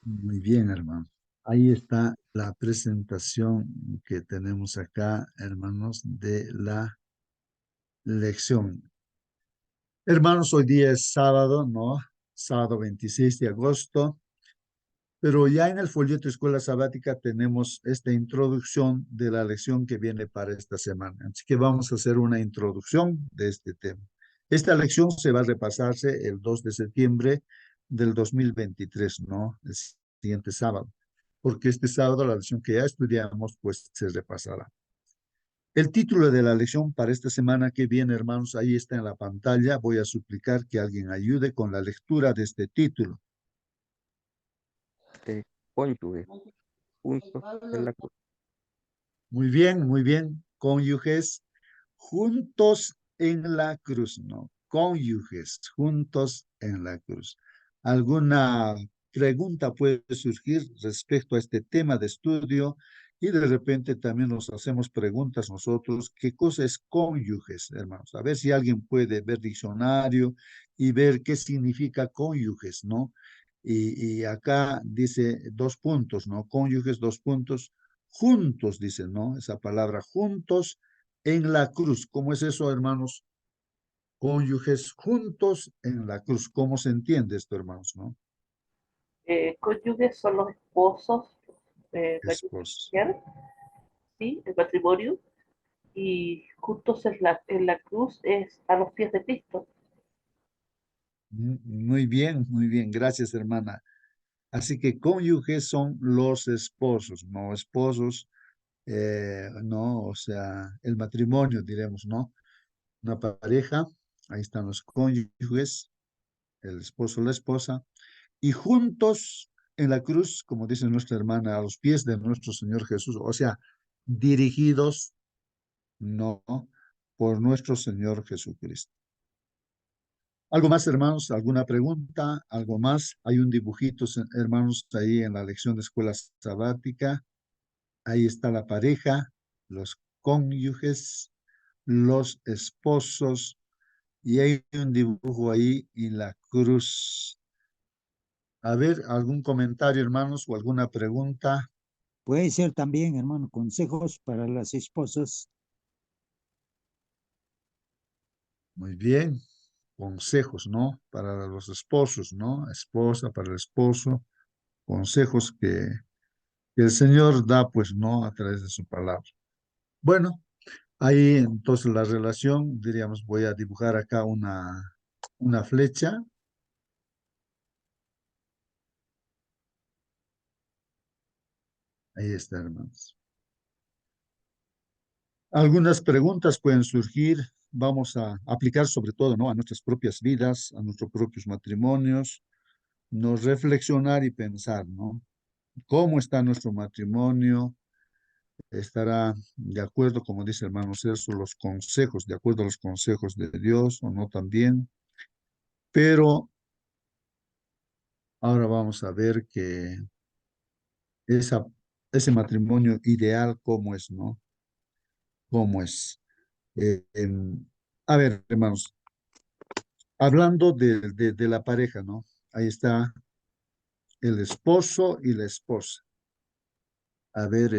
Muy bien, hermano. Ahí está la presentación que tenemos acá, hermanos, de la lección. Hermanos, hoy día es sábado, ¿no? Sábado 26 de agosto, pero ya en el folleto Escuela Sabática tenemos esta introducción de la lección que viene para esta semana. Así que vamos a hacer una introducción de este tema. Esta lección se va a repasarse el 2 de septiembre del 2023, ¿no? El siguiente sábado, porque este sábado la lección que ya estudiamos, pues se repasará. El título de la lección para esta semana que viene, hermanos, ahí está en la pantalla. Voy a suplicar que alguien ayude con la lectura de este título. Cónyuge, juntos en la cruz. Muy bien, muy bien. Cónyuges juntos en la cruz, ¿no? Cónyuges juntos en la cruz. ¿Alguna pregunta puede surgir respecto a este tema de estudio? Y de repente también nos hacemos preguntas nosotros, ¿qué cosa es cónyuges, hermanos? A ver si alguien puede ver diccionario y ver qué significa cónyuges, ¿no? Y acá dice dos puntos, ¿no? Cónyuges, dos puntos, juntos, dice, ¿no? Esa palabra, juntos en la cruz. ¿Cómo es eso, hermanos? Cónyuges juntos en la cruz. ¿Cómo se entiende esto, hermanos, no? Cónyuges son los esposos, marido y Esposos. mujer, ¿sí? El matrimonio, y juntos en la cruz es a los pies de Cristo. Muy bien, gracias, hermana. Así que cónyuges son los esposos, no esposos, no, o sea, el matrimonio, diremos, ¿no? Una pareja, ahí están los cónyuges, el esposo, la esposa, y juntos en la cruz, como dice nuestra hermana, a los pies de nuestro Señor Jesús, o sea, dirigidos, no, por nuestro Señor Jesucristo. ¿Algo más, hermanos? ¿Alguna pregunta? ¿Algo más? Hay un dibujito, hermanos, ahí en la lección de escuela sabática. Ahí está la pareja, los cónyuges, los esposos, y hay un dibujo ahí en la cruz. A ver, ¿algún comentario, hermanos, o alguna pregunta? Puede ser también, hermano, consejos para las esposas. Muy bien. Consejos, ¿no? Para los esposos, ¿no? Esposa, para el esposo. Consejos que el Señor da, pues, ¿no? A través de su palabra. Bueno, ahí entonces la relación, diríamos, voy a dibujar acá una flecha. Ahí está, hermanos. Algunas preguntas pueden surgir, vamos a aplicar sobre todo, ¿no? A nuestras propias vidas, a nuestros propios matrimonios, nos reflexionar y pensar, ¿no? ¿Cómo está nuestro matrimonio? ¿Estará de acuerdo, como dice hermano Celso, los consejos, de acuerdo a los consejos de Dios o no también? Pero ahora vamos a ver que esa, ese matrimonio ideal, ¿cómo es, no? ¿Cómo es? Eh, em, a ver, hermanos, hablando de la pareja, ¿no? Ahí está el esposo y la esposa. A ver,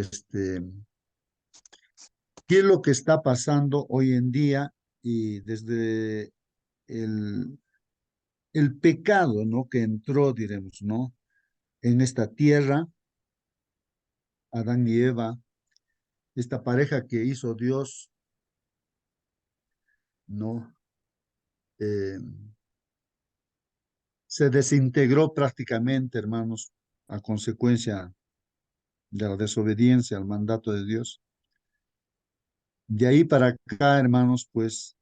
¿qué es lo que está pasando hoy en día y desde el, el pecado, ¿no? Que entró, diremos, ¿no? En esta tierra, Adán y Eva, esta pareja que hizo Dios, ¿no? Eh, se desintegró prácticamente, hermanos, a consecuencia de la desobediencia al mandato de Dios. De ahí para acá, hermanos, pues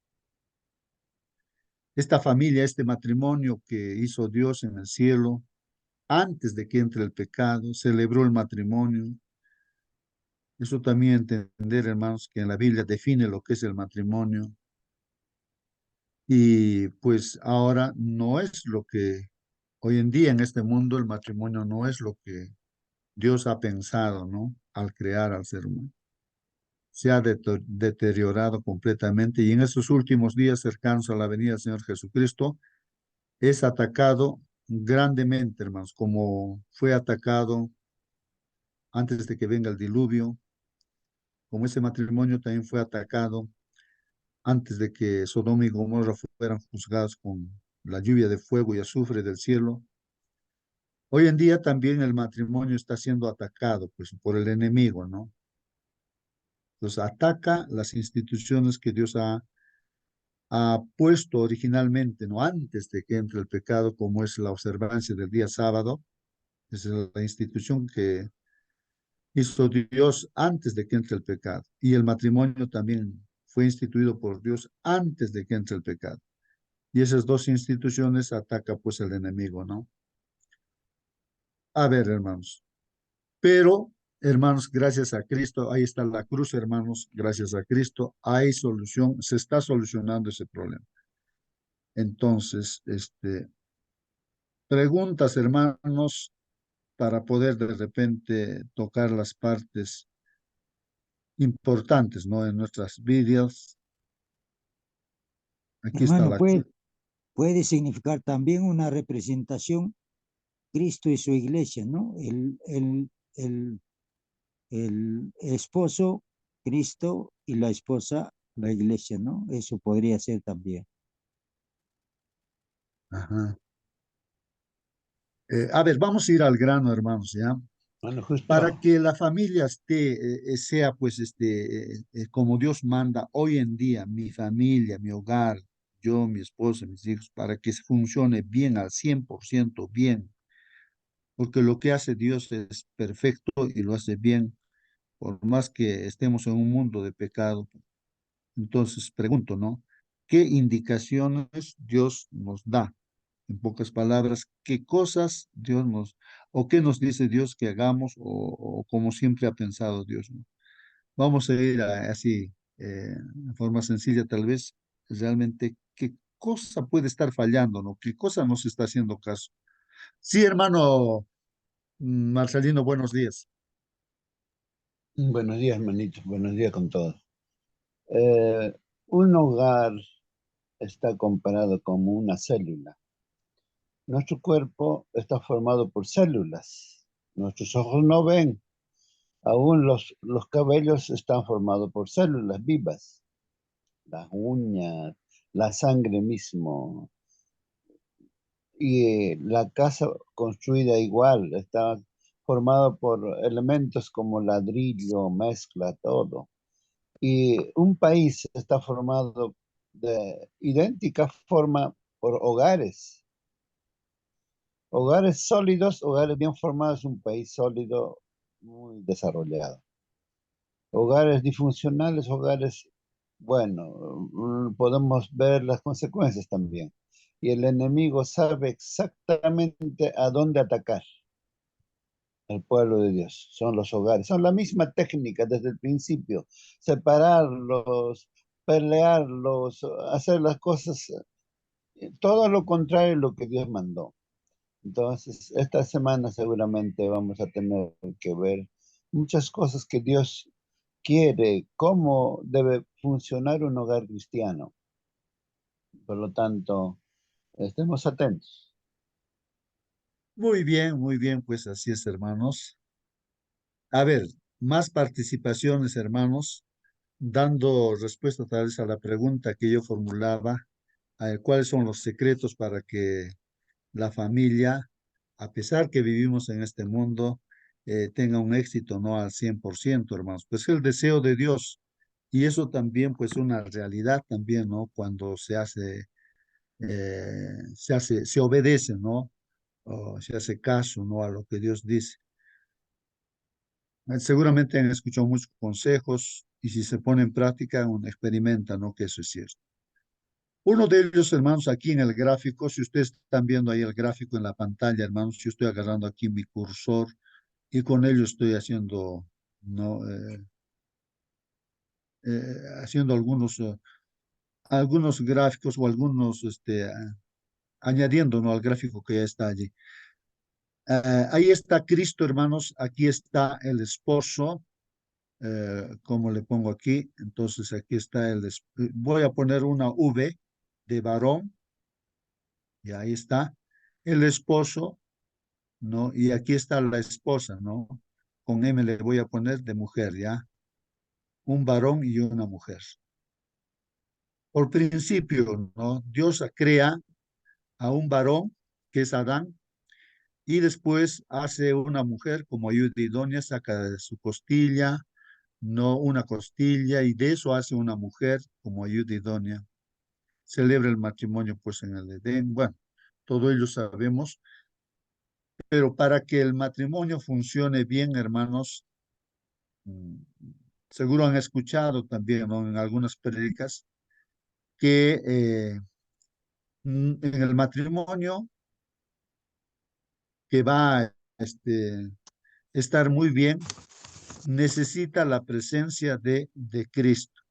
esta familia, este matrimonio que hizo Dios en el cielo, antes de que entre el pecado, celebró el matrimonio. Eso también entender, hermanos, que en la Biblia define lo que es el matrimonio. Y pues ahora no es lo que hoy en día en este mundo el matrimonio no es lo que Dios ha pensado, ¿no? Al crear al ser humano. Se ha deteriorado completamente y en estos últimos días cercanos a la venida del Señor Jesucristo, es atacado grandemente, hermanos, como fue atacado antes de que venga el diluvio, como ese matrimonio también fue atacado antes de que Sodoma y Gomorra fueran juzgados con la lluvia de fuego y azufre del cielo. Hoy en día también el matrimonio está siendo atacado, pues, por el enemigo, ¿no? Entonces ataca las instituciones que Dios ha puesto originalmente, ¿no? Antes de que entre el pecado, como es la observancia del día sábado. Es la institución que hizo Dios antes de que entre el pecado. Y el matrimonio también fue instituido por Dios antes de que entre el pecado. Y esas dos instituciones ataca pues el enemigo, ¿no? A ver, hermanos. Pero, hermanos, gracias a Cristo, ahí está la cruz, hermanos, gracias a Cristo, hay solución, se está solucionando ese problema. Entonces, preguntas, hermanos, para poder de repente tocar las partes importantes, ¿no? En nuestras vidas. Aquí está Hermano, la puede significar también una representación, Cristo y su iglesia, ¿no? El esposo, Cristo, y la esposa, la iglesia, ¿no? Eso podría ser también. Ajá. A ver, vamos a ir al grano, hermanos, ¿ya? Bueno, justo, Para que la familia sea, pues, como Dios manda hoy en día, mi familia, mi hogar, yo, mi esposa, mis hijos, para que funcione bien al 100% bien, porque lo que hace Dios es perfecto y lo hace bien, por más que estemos en un mundo de pecado. Entonces, pregunto, ¿no? ¿Qué indicaciones Dios nos da? En pocas palabras, ¿qué cosas Dios o qué nos dice Dios que hagamos, o como siempre ha pensado Dios, ¿no? Vamos a ir así, de forma sencilla, tal vez, realmente, ¿qué cosa puede estar fallando, ¿no? ¿Qué cosa nos está haciendo caso? Sí, hermano Marcelino, buenos días. buenos días, hermanitos, buenos días con todos. Eh, un hogar está comparado como una célula. Nuestro cuerpo está formado por células. Nuestros ojos no ven. Aún los cabellos están formados por células vivas. Las uñas, la sangre mismo. Y la casa construida igual, está formada por elementos como ladrillo, mezcla, todo. Y un país está formado de idéntica forma por hogares. Hogares sólidos, hogares bien formados, un país sólido, muy desarrollado. Hogares disfuncionales, hogares, bueno, podemos ver las consecuencias también. Y el enemigo sabe exactamente a dónde atacar al pueblo de Dios. Son los hogares. Son la misma técnica desde el principio. Separarlos, pelearlos, hacer las cosas, todo lo contrario de lo que Dios mandó. Entonces, esta semana seguramente vamos a tener que ver muchas cosas que Dios quiere, cómo debe funcionar un hogar cristiano. Por lo tanto, estemos atentos. Muy bien, pues así es, hermanos. A ver, más participaciones, hermanos, dando respuesta tal vez a la pregunta que yo formulaba, cuáles son los secretos para que la familia, a pesar que vivimos en este mundo, tenga un éxito no al 100%, hermanos. Pues el deseo de Dios, y eso también, pues una realidad también, ¿no? Cuando se obedece, ¿no? O se hace caso, ¿no? A lo que Dios dice. Seguramente han escuchado muchos consejos y si se pone en práctica, uno experimenta, ¿no? Que eso es cierto. Uno de ellos, hermanos, aquí en el gráfico, si ustedes están viendo ahí el gráfico en la pantalla, hermanos, yo estoy agarrando aquí mi cursor y con ello estoy haciendo, ¿no? Haciendo algunos gráficos o algunos, añadiendo, ¿no? Al gráfico que ya está allí. Ahí está Cristo, hermanos, aquí está el esposo, ¿cómo le pongo aquí? Entonces aquí está voy a poner una V de varón, Y ahí está el esposo, ¿no? Y aquí está la esposa, ¿no? Con M le voy a poner de mujer, ¿ya? Un varón y una mujer. Por principio, ¿no? Dios crea a un varón, que es Adán, y después hace una mujer como ayuda idónea, saca de su costilla, no una costilla, y de eso hace una mujer como ayuda idónea. Celebra el matrimonio pues en el Edén. Bueno, todo ello sabemos, pero para que el matrimonio funcione bien, hermanos, mm, seguro han escuchado también, ¿no? En algunas prédicas que en el matrimonio que va a estar muy bien, necesita la presencia de Cristo,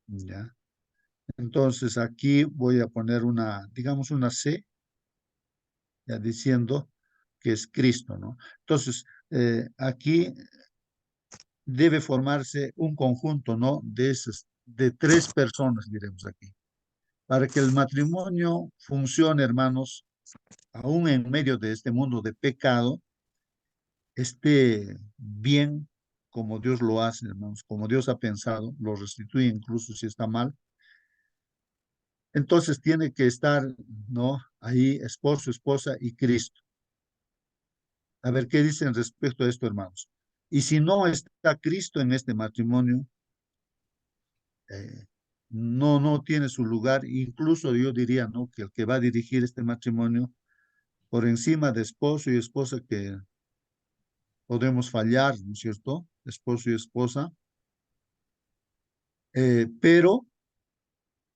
¿ya? Entonces aquí voy a poner una, digamos, una C, ya diciendo que es Cristo, ¿no? Entonces, aquí debe formarse un conjunto, ¿no? De tres personas, diremos aquí. Para que el matrimonio funcione, hermanos, aún en medio de este mundo de pecado, esté bien como Dios lo hace, hermanos, como Dios ha pensado, lo restituye incluso si está mal. Entonces tiene que estar, ¿no? Ahí esposo, esposa y Cristo. A ver qué dicen respecto a esto, hermanos. Y si no está Cristo en este matrimonio, no tiene su lugar. Incluso yo diría, ¿no? Que el que va a dirigir este matrimonio, por encima de esposo y esposa, que podemos fallar, ¿no es cierto? Esposo y esposa. Pero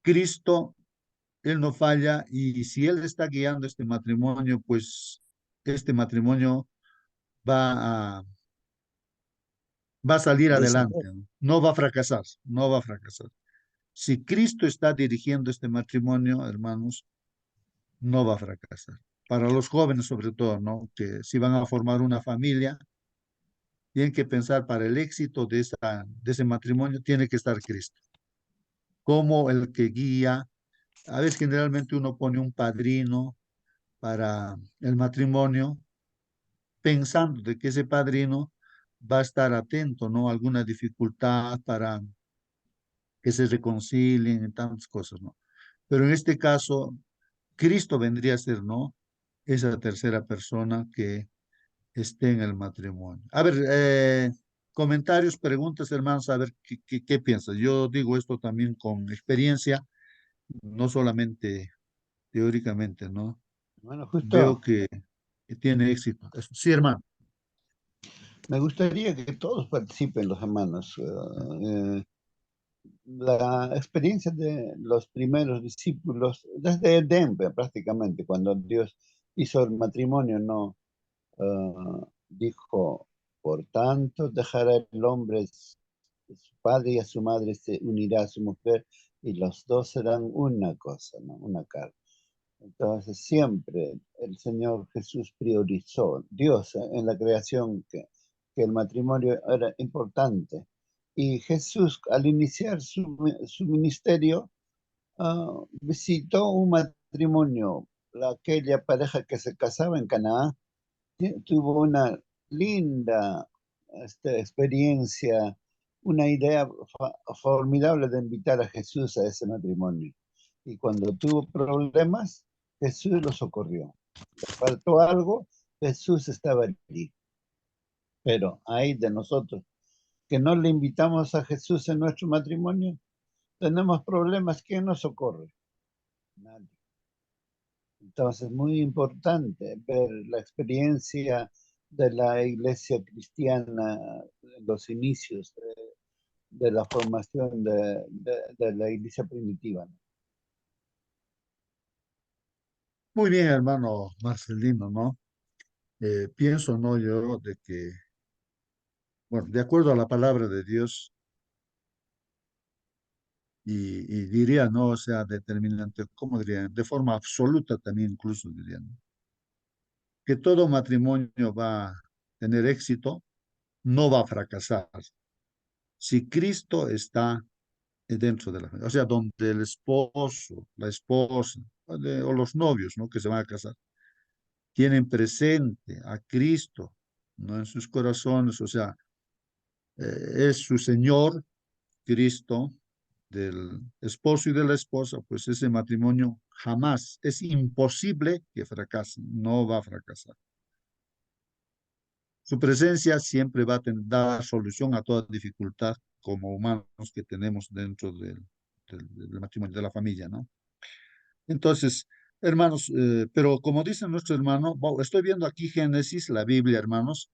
Cristo, Él no falla, y si Él está guiando este matrimonio, pues este matrimonio va a, va a salir adelante, ¿no? No va a fracasar, no va a fracasar. Si Cristo está dirigiendo este matrimonio, hermanos, no va a fracasar. Para los jóvenes sobre todo, ¿no? Que si van a formar una familia, tienen que pensar para el éxito de ese matrimonio, tiene que estar Cristo como el que guía. A veces generalmente uno pone un padrino para el matrimonio, pensando de que ese padrino va a estar atento, ¿no? A alguna dificultad para que se reconcilien y tantas cosas, ¿no? Pero en este caso, Cristo vendría a ser, ¿no? Esa tercera persona que esté en el matrimonio. A ver, comentarios, preguntas, hermanos, a ver qué piensas. Yo digo esto también con experiencia, no solamente teóricamente, ¿no? Bueno, Veo justo que tiene éxito. Sí, hermano. me gustaría que todos participen, los hermanos. La experiencia de los primeros discípulos, desde Edén prácticamente, cuando Dios hizo el matrimonio, no dijo, por tanto, dejará el hombre a su padre y a su madre, se unirá a su mujer, y los dos serán una cosa, ¿no? Una carne. Entonces siempre el Señor Jesús priorizó, Dios en la creación, que el matrimonio era importante. Y Jesús, al iniciar su ministerio, visitó un matrimonio, aquella pareja que se casaba en Canaán, tuvo una linda experiencia, una idea formidable de invitar a Jesús a ese matrimonio. Y cuando tuvo problemas, Jesús lo socorrió. Le faltó algo, Jesús estaba allí. Pero hay de nosotros que no le invitamos a Jesús en nuestro matrimonio, tenemos problemas. ¿Quién nos socorre? Nadie. Entonces, muy importante ver la experiencia de la iglesia cristiana en los inicios de la formación de la iglesia primitiva, ¿no? Muy bien, hermano Marcelino, ¿no? Pienso, ¿no? Yo de que, bueno, de acuerdo a la palabra de Dios, y diría, ¿no? O sea, determinante, ¿cómo diría? De forma absoluta también incluso diría, ¿no? Que todo matrimonio va a tener éxito, no va a fracasar. Si Cristo está dentro de la familia, o sea, donde el esposo, la esposa, o los novios, ¿no? Que se van a casar, tienen presente a Cristo, ¿no? En sus corazones, o sea, es su Señor, Cristo, del esposo y de la esposa, pues ese matrimonio jamás, es imposible que fracase, no va a fracasar. Su presencia siempre va a dar solución a toda dificultad como humanos que tenemos dentro del matrimonio, de la familia, ¿no? Entonces, hermanos, pero como dice nuestro hermano, estoy viendo aquí Génesis, la Biblia, hermanos.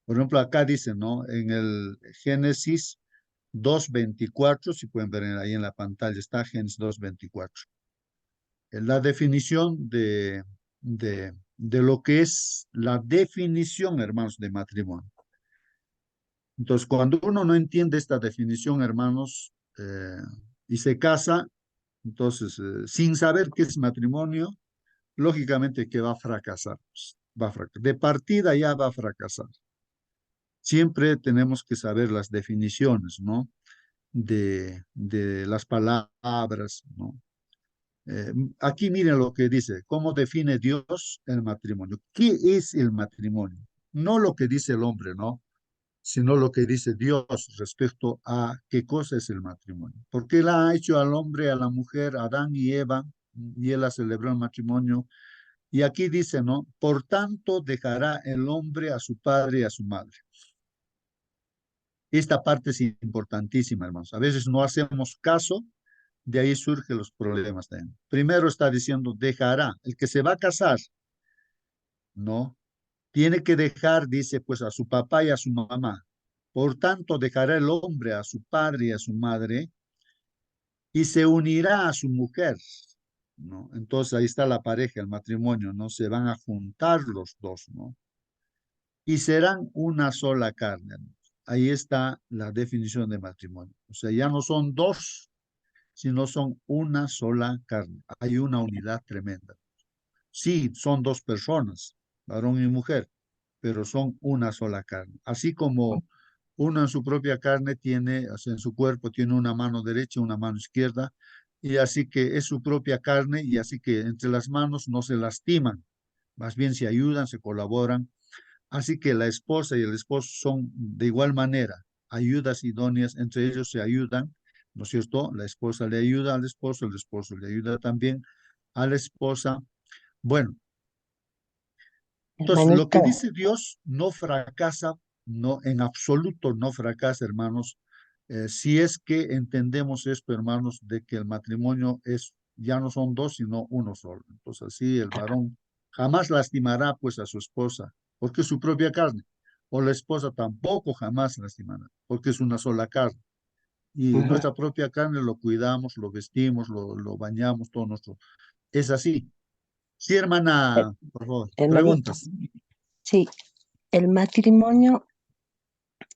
Por ejemplo, acá dice, ¿no? En el Génesis 2:24, si pueden ver ahí en la pantalla, está Génesis 2:24. La definición de lo que es la definición, hermanos, de matrimonio. Entonces, cuando uno no entiende esta definición, hermanos, y se casa, entonces, sin saber qué es matrimonio, lógicamente que va a fracasar. Pues, va a fracasar. De partida ya va a fracasar. Siempre tenemos que saber las definiciones, ¿no? De las palabras, ¿no? Aquí miren lo que dice, cómo define Dios el matrimonio. ¿Qué es el matrimonio? No lo que dice el hombre, ¿no? Sino lo que dice Dios respecto a qué cosa es el matrimonio. Porque Él ha hecho al hombre, a la mujer, a Adán y Eva, y Él ha celebrado el matrimonio. Y aquí dice, ¿no? Por tanto, dejará el hombre a su padre y a su madre. Esta parte es importantísima, hermanos. A veces no hacemos caso, de ahí surgen los problemas también. Primero está diciendo, dejará. El que se va a casar, ¿no? Tiene que dejar, dice, pues a su papá y a su mamá. Por tanto, dejará el hombre a su padre y a su madre y se unirá a su mujer, ¿no? Entonces ahí está la pareja, el matrimonio, ¿no? Se van a juntar los dos, ¿no? Y serán una sola carne. Ahí está la definición de matrimonio. O sea, ya no son dos, sino son una sola carne. Hay una unidad tremenda. Sí, son dos personas, varón y mujer, pero son una sola carne. Así como uno en su propia carne tiene, o sea, en su cuerpo tiene una mano derecha y una mano izquierda, y así que es su propia carne, y así que entre las manos no se lastiman, más bien se ayudan, se colaboran. Así que la esposa y el esposo son de igual manera ayudas idóneas, entre ellos se ayudan, ¿no es cierto? La esposa le ayuda al esposo, el esposo le ayuda también a la esposa. Bueno, entonces lo que Hermanito, dice Dios no fracasa, no, en absoluto no fracasa, hermanos, si es que entendemos esto, hermanos, de que el matrimonio es, ya no son dos, sino uno solo. Entonces así el varón jamás lastimará pues a su esposa, porque es su propia carne, o la esposa tampoco jamás lastimará, porque es una sola carne. Y ujú, nuestra propia carne lo cuidamos, lo vestimos, lo bañamos, todo nuestro. Es así. Sí, her- hermana, por favor, hermanito, preguntas. sí, el matrimonio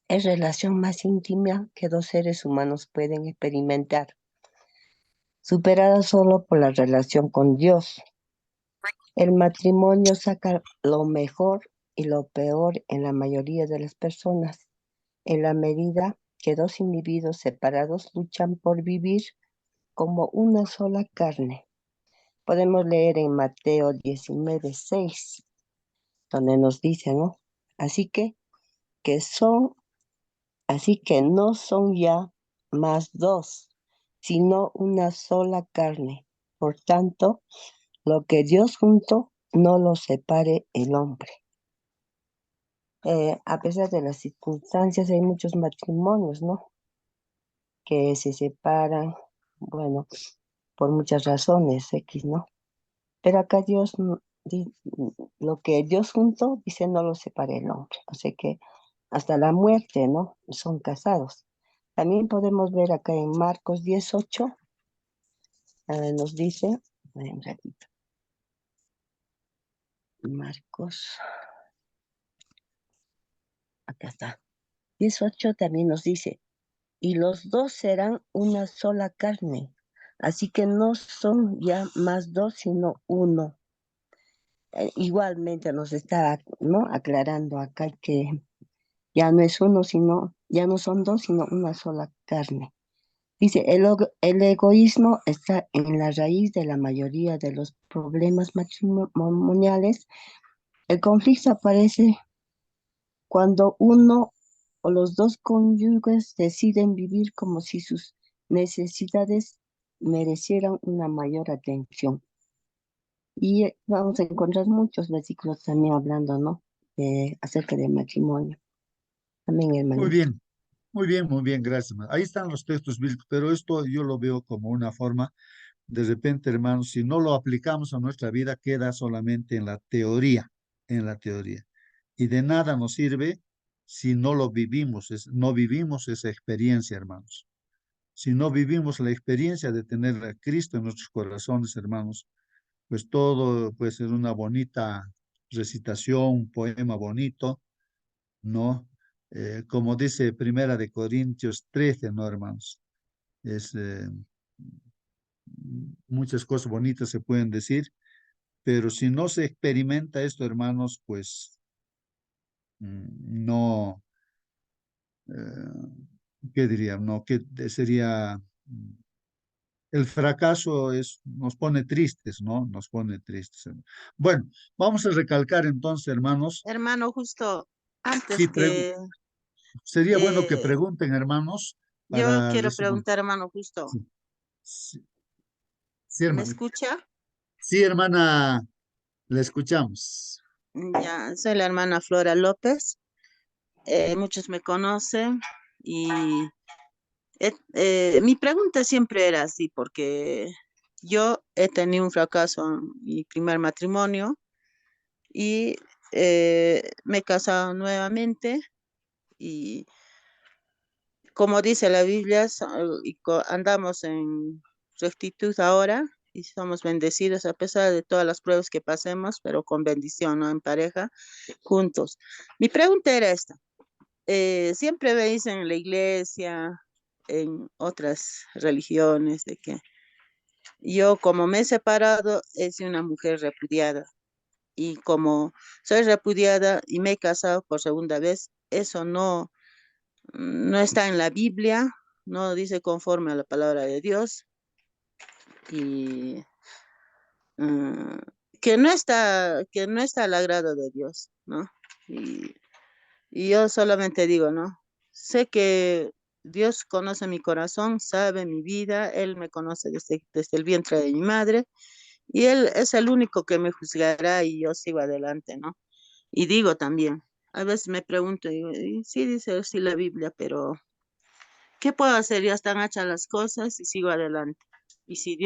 es relación más íntima que dos seres humanos pueden experimentar, superada solo por la relación con Dios. El matrimonio saca lo mejor y lo peor en la mayoría de las personas, en la medida que dos individuos separados luchan por vivir como una sola carne. Podemos leer en Mateo 19:6, donde nos dice, ¿no? Así que son, así que no son ya más dos, sino una sola carne. Por tanto, lo que Dios juntó, no lo separe el hombre. A pesar de las circunstancias, hay muchos matrimonios, ¿no? Que se separan, bueno, por muchas razones, X, ¿no? Pero acá Dios, lo que Dios juntó, dice, no lo separe el hombre. O sea que hasta la muerte, ¿no? Son casados. También podemos ver acá en Marcos 18, nos dice, un ratito, Marcos, acá está. 18 también nos dice, y los dos serán una sola carne. Así que no son ya más dos, sino uno. Igualmente nos está, ¿no? Aclarando acá que ya no es uno, sino, ya no son dos, sino una sola carne. Dice, el egoísmo está en la raíz de la mayoría de los problemas matrimoniales. El conflicto aparece cuando uno o los dos cónyuges deciden vivir como si sus necesidades merecieran una mayor atención. Y vamos a encontrar muchos versículos también hablando, ¿no? Acerca del matrimonio. Amén, Muy hermanito. bien, muy bien, gracias, hermano. Ahí están los textos bíblicos, pero esto yo lo veo como una forma, de repente, hermanos, si no lo aplicamos a nuestra vida, queda solamente en la teoría. Y de nada nos sirve si no lo vivimos, no vivimos esa experiencia, hermanos. Si no vivimos la experiencia de tener a Cristo en nuestros corazones, hermanos, pues todo puede ser una bonita recitación, un poema bonito, ¿no? Como dice Primera de Corintios 13, ¿no, hermanos? Es, muchas cosas bonitas se pueden decir, pero si no se experimenta esto, hermanos, pues no, ¿qué diría? No, que sería, el fracaso nos pone tristes, ¿no? Nos pone tristes. Bueno, vamos a recalcar entonces, hermanos, Hermano, justo sí, antes que sería bueno que eh, pregunten, hermanos, yo para quiero decir, bueno, preguntar, hermano, justo, sí, sí, sí, ¿me hermano. escucha? Sí, hermana, le escuchamos. Ya, soy la hermana Flora López. Muchos me conocen y mi pregunta siempre era así, porque yo he tenido un fracaso en mi primer matrimonio y me he casado nuevamente y como dice la Biblia, andamos en rectitud ahora y somos bendecidos a pesar de todas las pruebas que pasemos, pero con bendición, ¿no? En pareja, juntos. Mi pregunta era esta. Siempre me dicen en la iglesia, en otras religiones, de que yo como me he separado, es una mujer repudiada. Y como soy repudiada y me he casado por segunda vez, eso no está en la Biblia, no dice conforme a la palabra de Dios y mm, que no está al agrado de Dios, ¿no? Y, y yo solamente digo, ¿no? Sé que Dios conoce mi corazón, sabe mi vida, Él me conoce desde el vientre de mi madre y Él es el único que me juzgará y yo sigo adelante, ¿no? Y digo también, a veces me pregunto, digo, y sí dice sí la Biblia, pero ¿qué puedo hacer? Ya están hechas las cosas y sigo adelante. Y si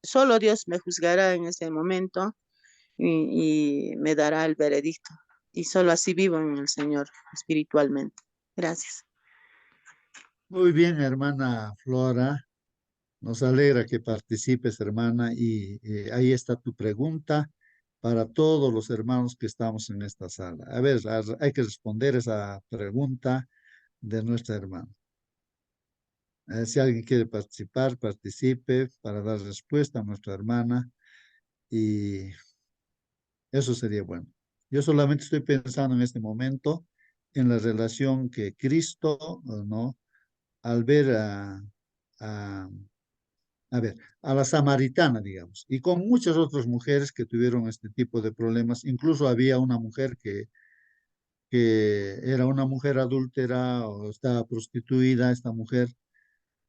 solo Dios me juzgará en ese momento y me dará el veredicto. Y solo así vivo en el Señor espiritualmente. Gracias. Muy bien, hermana Flora. Nos alegra que participes, hermana, y ahí está tu pregunta para todos los hermanos que estamos en esta sala. A ver, hay que responder esa pregunta de nuestra hermana. Si alguien quiere participar, participe para dar respuesta a nuestra hermana y eso sería bueno. Yo solamente estoy pensando en este momento en la relación que Cristo, ¿no? Al ver a a ver, a la samaritana, digamos, y con muchas otras mujeres que tuvieron este tipo de problemas. Incluso había una mujer que era una mujer adúltera o estaba prostituida, esta mujer,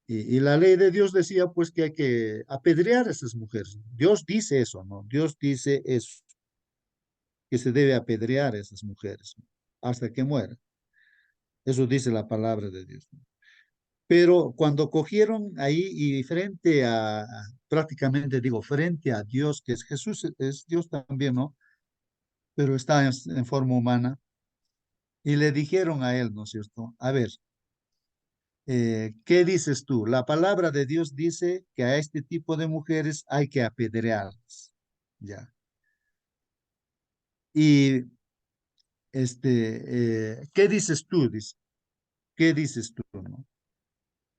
y la ley de Dios decía pues que hay que apedrear a esas mujeres. Dios dice eso, ¿no? Dios dice eso, que se debe apedrear a esas mujeres hasta que mueran. Eso dice la palabra de Dios. Pero cuando cogieron ahí y frente prácticamente digo, frente a Dios, que es Jesús, es Dios también, ¿no? Pero está en forma humana, y le dijeron a él, ¿no es cierto? A ver, ¿qué dices tú? La palabra de Dios dice que a este tipo de mujeres hay que apedrearlas, ¿ya? Y, ¿qué dices tú? Dice, ¿qué dices tú, no?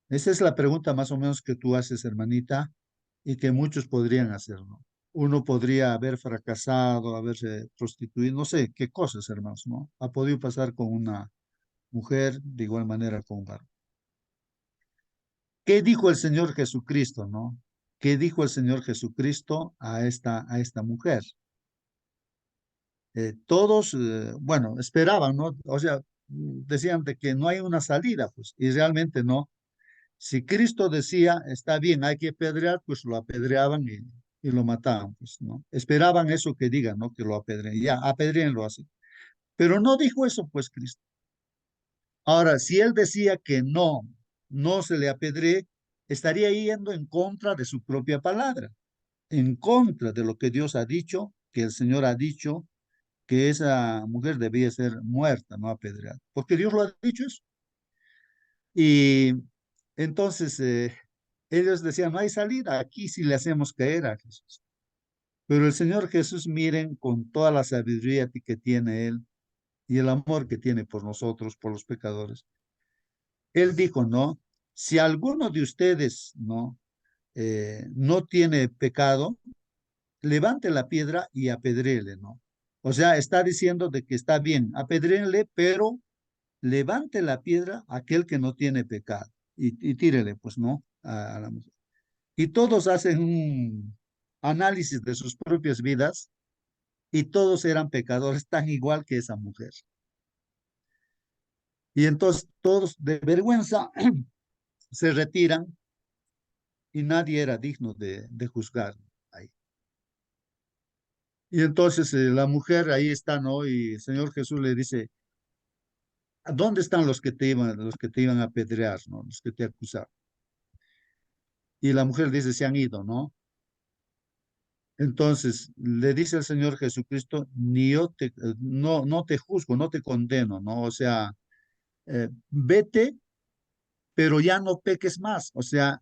Esa es la pregunta más o menos que tú haces, hermanita, y que muchos podrían hacer, ¿no? Uno podría haber fracasado, haberse prostituido, no sé qué cosas, hermanos, ¿no? Ha podido pasar con una mujer, de igual manera con un varón. ¿Qué dijo el Señor Jesucristo, no? ¿Qué dijo el Señor Jesucristo a esta mujer? Todos, bueno, esperaban, ¿no? O sea, decían de que no hay una salida, pues, y realmente no. Si Cristo decía, está bien, hay que apedrear, pues lo apedreaban y lo mataban, pues, ¿no? Esperaban eso que digan, ¿no? Que lo apedreen, ya, apedreenlo así. Pero no dijo eso, pues, Cristo. Ahora, si él decía que no se le apedree, estaría yendo en contra de su propia palabra, en contra de lo que Dios ha dicho, que el Señor ha dicho, que esa mujer debía ser muerta, no apedreada, porque Dios lo ha dicho eso. Y entonces ellos decían, no hay salida, aquí sí le hacemos caer a Jesús. Pero el Señor Jesús, miren, con toda la sabiduría que tiene Él y el amor que tiene por nosotros, por los pecadores, Él dijo, no, si alguno de ustedes no tiene pecado, levante la piedra y apedréele, ¿no? O sea, está diciendo de que está bien, apedréele, pero levante la piedra aquel que no tiene pecado y tírele, pues, ¿no? A la mujer. Y todos hacen un análisis de sus propias vidas y todos eran pecadores tan igual que esa mujer. Y entonces todos de vergüenza se retiran y nadie era digno de juzgar ahí. Y entonces la mujer ahí está, ¿no? Y el Señor Jesús le dice, ¿dónde están los que te iban a apedrear, ¿no? Los que te acusaron? Y la mujer dice, se han ido, ¿no? Entonces le dice el Señor Jesucristo, ni yo no te juzgo, no te condeno, ¿no? O sea, vete, pero ya no peques más. O sea,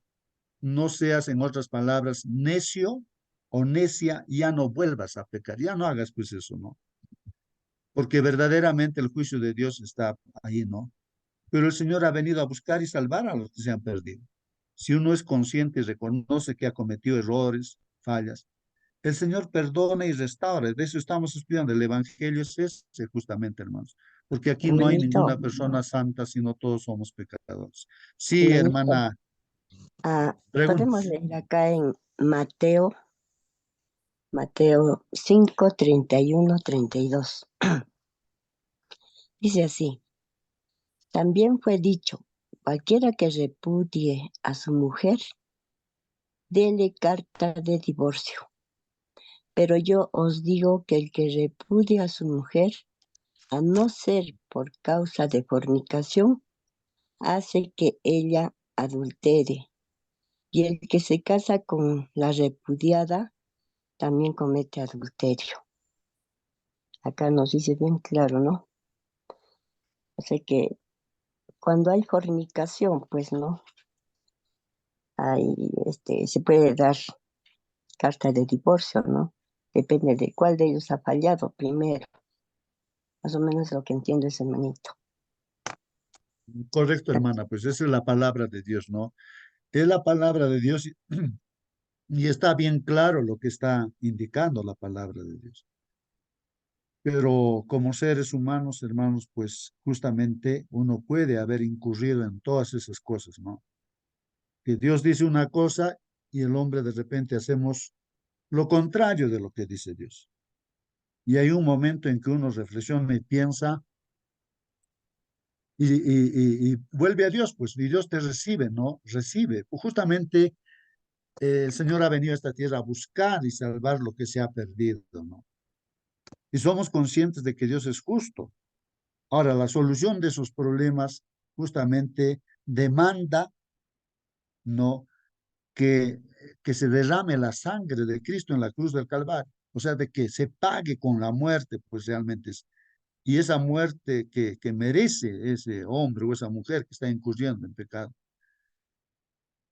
no seas, en otras palabras, necio o necia, ya no vuelvas a pecar, ya no hagas pues eso, ¿no? Porque verdaderamente el juicio de Dios está ahí, ¿no? Pero el Señor ha venido a buscar y salvar a los que se han perdido. Si uno es consciente y reconoce que ha cometido errores, fallas, el Señor perdona y restaura. De eso estamos estudiando. El Evangelio es ese justamente, hermanos. Porque aquí no hay Hermanito, ninguna persona santa, sino todos somos pecadores. Sí, hermanito, hermana, pregunta. podemos leer acá en Mateo 5, 31, 32. Dice así, también fue dicho, cualquiera que repudie a su mujer, dele carta de divorcio. Pero yo os digo que el que repudia a su mujer, a no ser por causa de fornicación, hace que ella adultere. Y el que se casa con la repudiada también comete adulterio. Acá nos dice bien claro, ¿no? O sea que cuando hay fornicación, pues no, hay, se puede dar carta de divorcio, ¿no? Depende de cuál de ellos ha fallado primero. Más o menos lo que entiendo es hermanito. Correcto, hermana, pues esa es la palabra de Dios, ¿no? Es la palabra de Dios y está bien claro lo que está indicando la palabra de Dios. Pero como seres humanos, hermanos, pues justamente uno puede haber incurrido en todas esas cosas, ¿no? Que Dios dice una cosa y el hombre de repente hacemos lo contrario de lo que dice Dios. Y hay un momento en que uno reflexiona y piensa y vuelve a Dios, pues, y Dios te recibe, ¿no? Recibe. Justamente el Señor ha venido a esta tierra a buscar y salvar lo que se ha perdido, ¿no? Y somos conscientes de que Dios es justo. Ahora, la solución de esos problemas justamente demanda, ¿no? Que, que se derrame la sangre de Cristo en la cruz del Calvario. O sea, de que se pague con la muerte, pues realmente es. Y esa muerte que merece ese hombre o esa mujer que está incurriendo en pecado,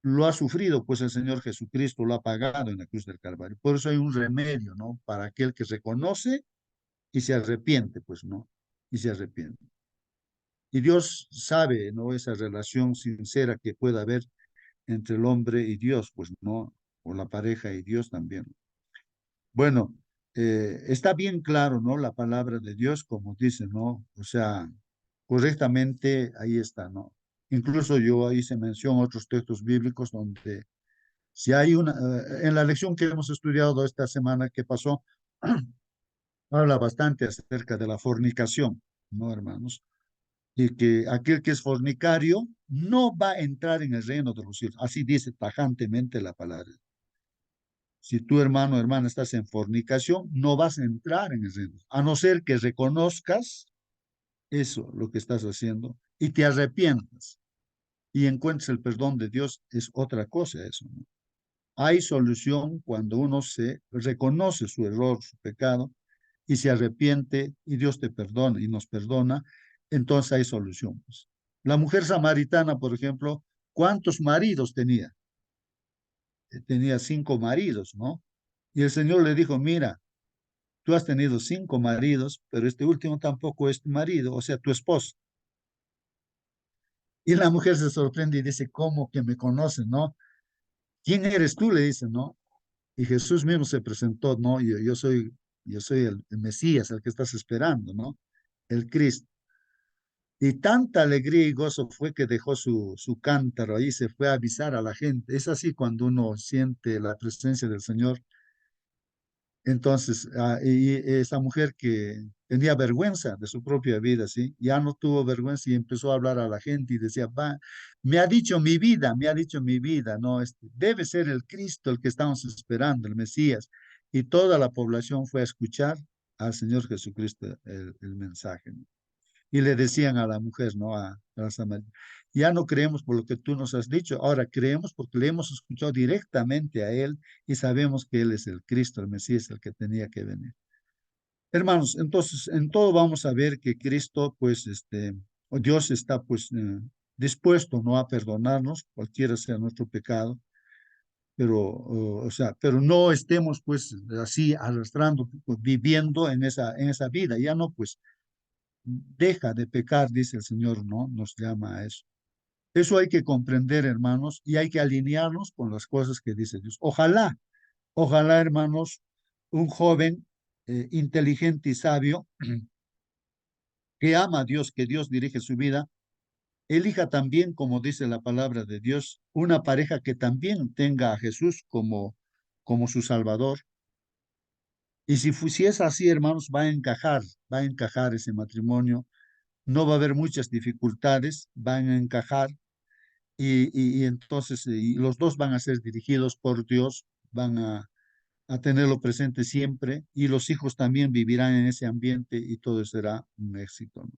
lo ha sufrido, pues el Señor Jesucristo lo ha pagado en la cruz del Calvario. Por eso hay un remedio, ¿no? Para aquel que reconoce y se arrepiente, pues, ¿no? Y se arrepiente. Y Dios sabe, ¿no? Esa relación sincera que pueda haber entre el hombre y Dios, pues, ¿no? O la pareja y Dios también. Bueno, está bien claro, ¿no? La palabra de Dios, como dice, ¿no? O sea, correctamente ahí está, ¿no? Incluso yo hice mención a otros textos bíblicos donde si hay una, en la lección que hemos estudiado esta semana que pasó, habla bastante acerca de la fornicación, ¿no, hermanos? Y que aquel que es fornicario no va a entrar en el reino de los cielos. Así dice tajantemente la palabra. Si tú, hermano o hermana, estás en fornicación, no vas a entrar en el reino, a no ser que reconozcas eso, lo que estás haciendo, y te arrepientas y encuentres el perdón de Dios, es otra cosa eso, ¿no? Hay solución cuando uno se reconoce su error, su pecado, y se arrepiente y Dios te perdona y nos perdona, entonces hay solución, pues. La mujer samaritana, por ejemplo, ¿cuántos maridos tenía? Tenía 5 maridos, ¿no? Y el Señor le dijo, mira, tú has tenido 5 maridos, pero este último tampoco es tu marido, o sea, tu esposo. Y la mujer se sorprende y dice, ¿cómo que me conoce, no? ¿Quién eres tú? Le dice, ¿no? Y Jesús mismo se presentó, ¿no? Yo soy el Mesías, el que estás esperando, ¿no? El Cristo. Y tanta alegría y gozo fue que dejó su cántaro ahí, se fue a avisar a la gente. Es así cuando uno siente la presencia del Señor. Entonces, y esa mujer que tenía vergüenza de su propia vida, ¿sí? Ya no tuvo vergüenza y empezó a hablar a la gente y decía, va, me ha dicho mi vida, me ha dicho mi vida, ¿no? Debe ser el Cristo el que estamos esperando, el Mesías. Y toda la población fue a escuchar al Señor Jesucristo el mensaje, ¿no? Y le decían a la mujer, ¿no? A la samaritana, ya no creemos por lo que tú nos has dicho, ahora creemos porque le hemos escuchado directamente a Él y sabemos que Él es el Cristo, el Mesías, el que tenía que venir. Hermanos, entonces, en todo vamos a ver que Cristo, pues, o Dios está, pues, dispuesto, ¿no? A perdonarnos, cualquiera sea nuestro pecado, pero, o sea, pero no estemos, pues, así arrastrando, pues, viviendo en esa vida, ya no, pues, deja de pecar, dice el Señor, ¿no? Nos llama a eso. Eso hay que comprender, hermanos, y hay que alinearnos con las cosas que dice Dios. Ojalá, ojalá, hermanos, un joven inteligente y sabio que ama a Dios, que Dios dirige su vida, elija también, como dice la palabra de Dios, una pareja que también tenga a Jesús como su Salvador. Y si es así, hermanos, va a encajar ese matrimonio, no va a haber muchas dificultades, van a encajar y entonces y los dos van a ser dirigidos por Dios, van a tenerlo presente siempre y los hijos también vivirán en ese ambiente y todo será un éxito, ¿no?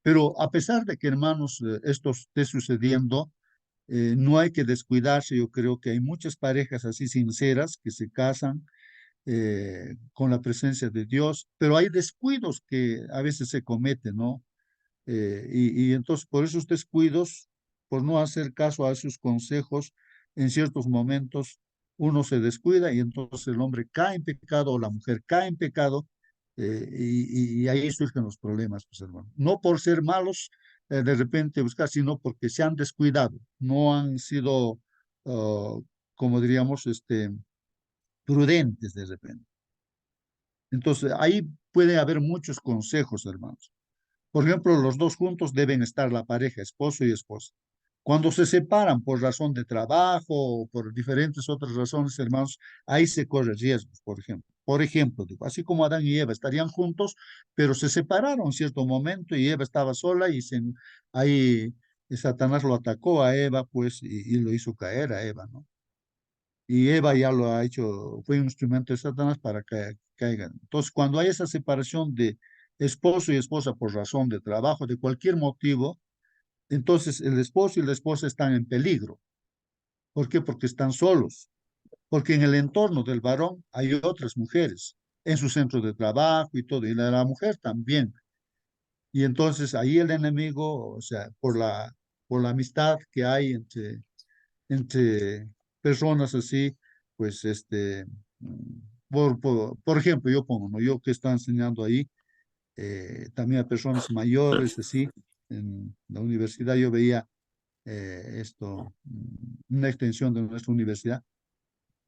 Pero a pesar de que, hermanos, esto esté sucediendo, no hay que descuidarse. Yo creo que hay muchas parejas así sinceras que se casan con la presencia de Dios, pero hay descuidos que a veces se cometen, ¿no? Y entonces por esos descuidos, por no hacer caso a sus consejos, en ciertos momentos uno se descuida y entonces el hombre cae en pecado o la mujer cae en pecado y ahí surgen los problemas, pues hermano. No por ser malos de repente buscar, sino porque se han descuidado, no han sido, como diríamos, prudentes de repente. Entonces ahí puede haber muchos consejos, hermanos. Por ejemplo, los dos juntos deben estar la pareja, esposo y esposa. Cuando se separan por razón de trabajo o por diferentes otras razones, hermanos, ahí se corre riesgos, por ejemplo. Por ejemplo, digo, así como Adán y Eva estarían juntos, pero se separaron en cierto momento y Eva estaba sola y ahí Satanás lo atacó a Eva, pues, y lo hizo caer a Eva, ¿no? Y Eva ya lo ha hecho, fue un instrumento de Satanás para que caigan. Entonces, cuando hay esa separación de esposo y esposa por razón de trabajo, de cualquier motivo, entonces el esposo y la esposa están en peligro. ¿Por qué? Porque están solos. Porque en el entorno del varón hay otras mujeres, en su centro de trabajo y todo, y la mujer también. Y entonces ahí el enemigo, o sea, por la amistad que hay entre personas así, pues por ejemplo, yo pongo, ¿no? Yo que está enseñando ahí, también a personas mayores, así, en la universidad yo veía una extensión de nuestra universidad,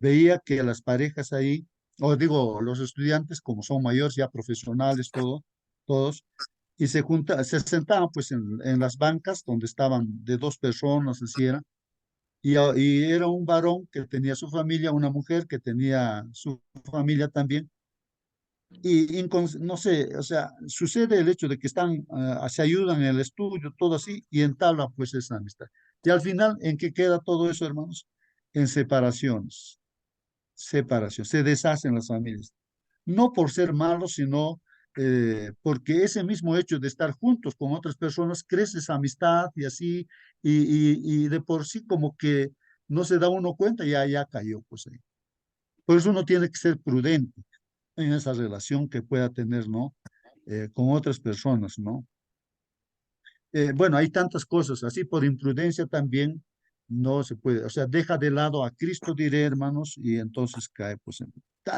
veía que las parejas ahí, o digo, los estudiantes, como son mayores, ya profesionales, todos, y se sentaban pues en las bancas donde estaban de dos personas, así era, y era un varón que tenía su familia, una mujer que tenía su familia también, y no sé, o sea, sucede el hecho de que están, se ayudan en el estudio, todo así, y entablan pues esa amistad. Y al final, ¿en qué queda todo eso, hermanos? En separaciones, separación, se deshacen las familias. No por ser malos, sino porque ese mismo hecho de estar juntos con otras personas crece esa amistad y así, y de por sí como que no se da uno cuenta, ya cayó, pues ahí. Por eso uno tiene que ser prudente en esa relación que pueda tener, ¿no? Con otras personas, ¿no? Bueno, hay tantas cosas, así por imprudencia también no se puede, o sea, deja de lado a Cristo, diré, hermanos, y entonces cae, pues, en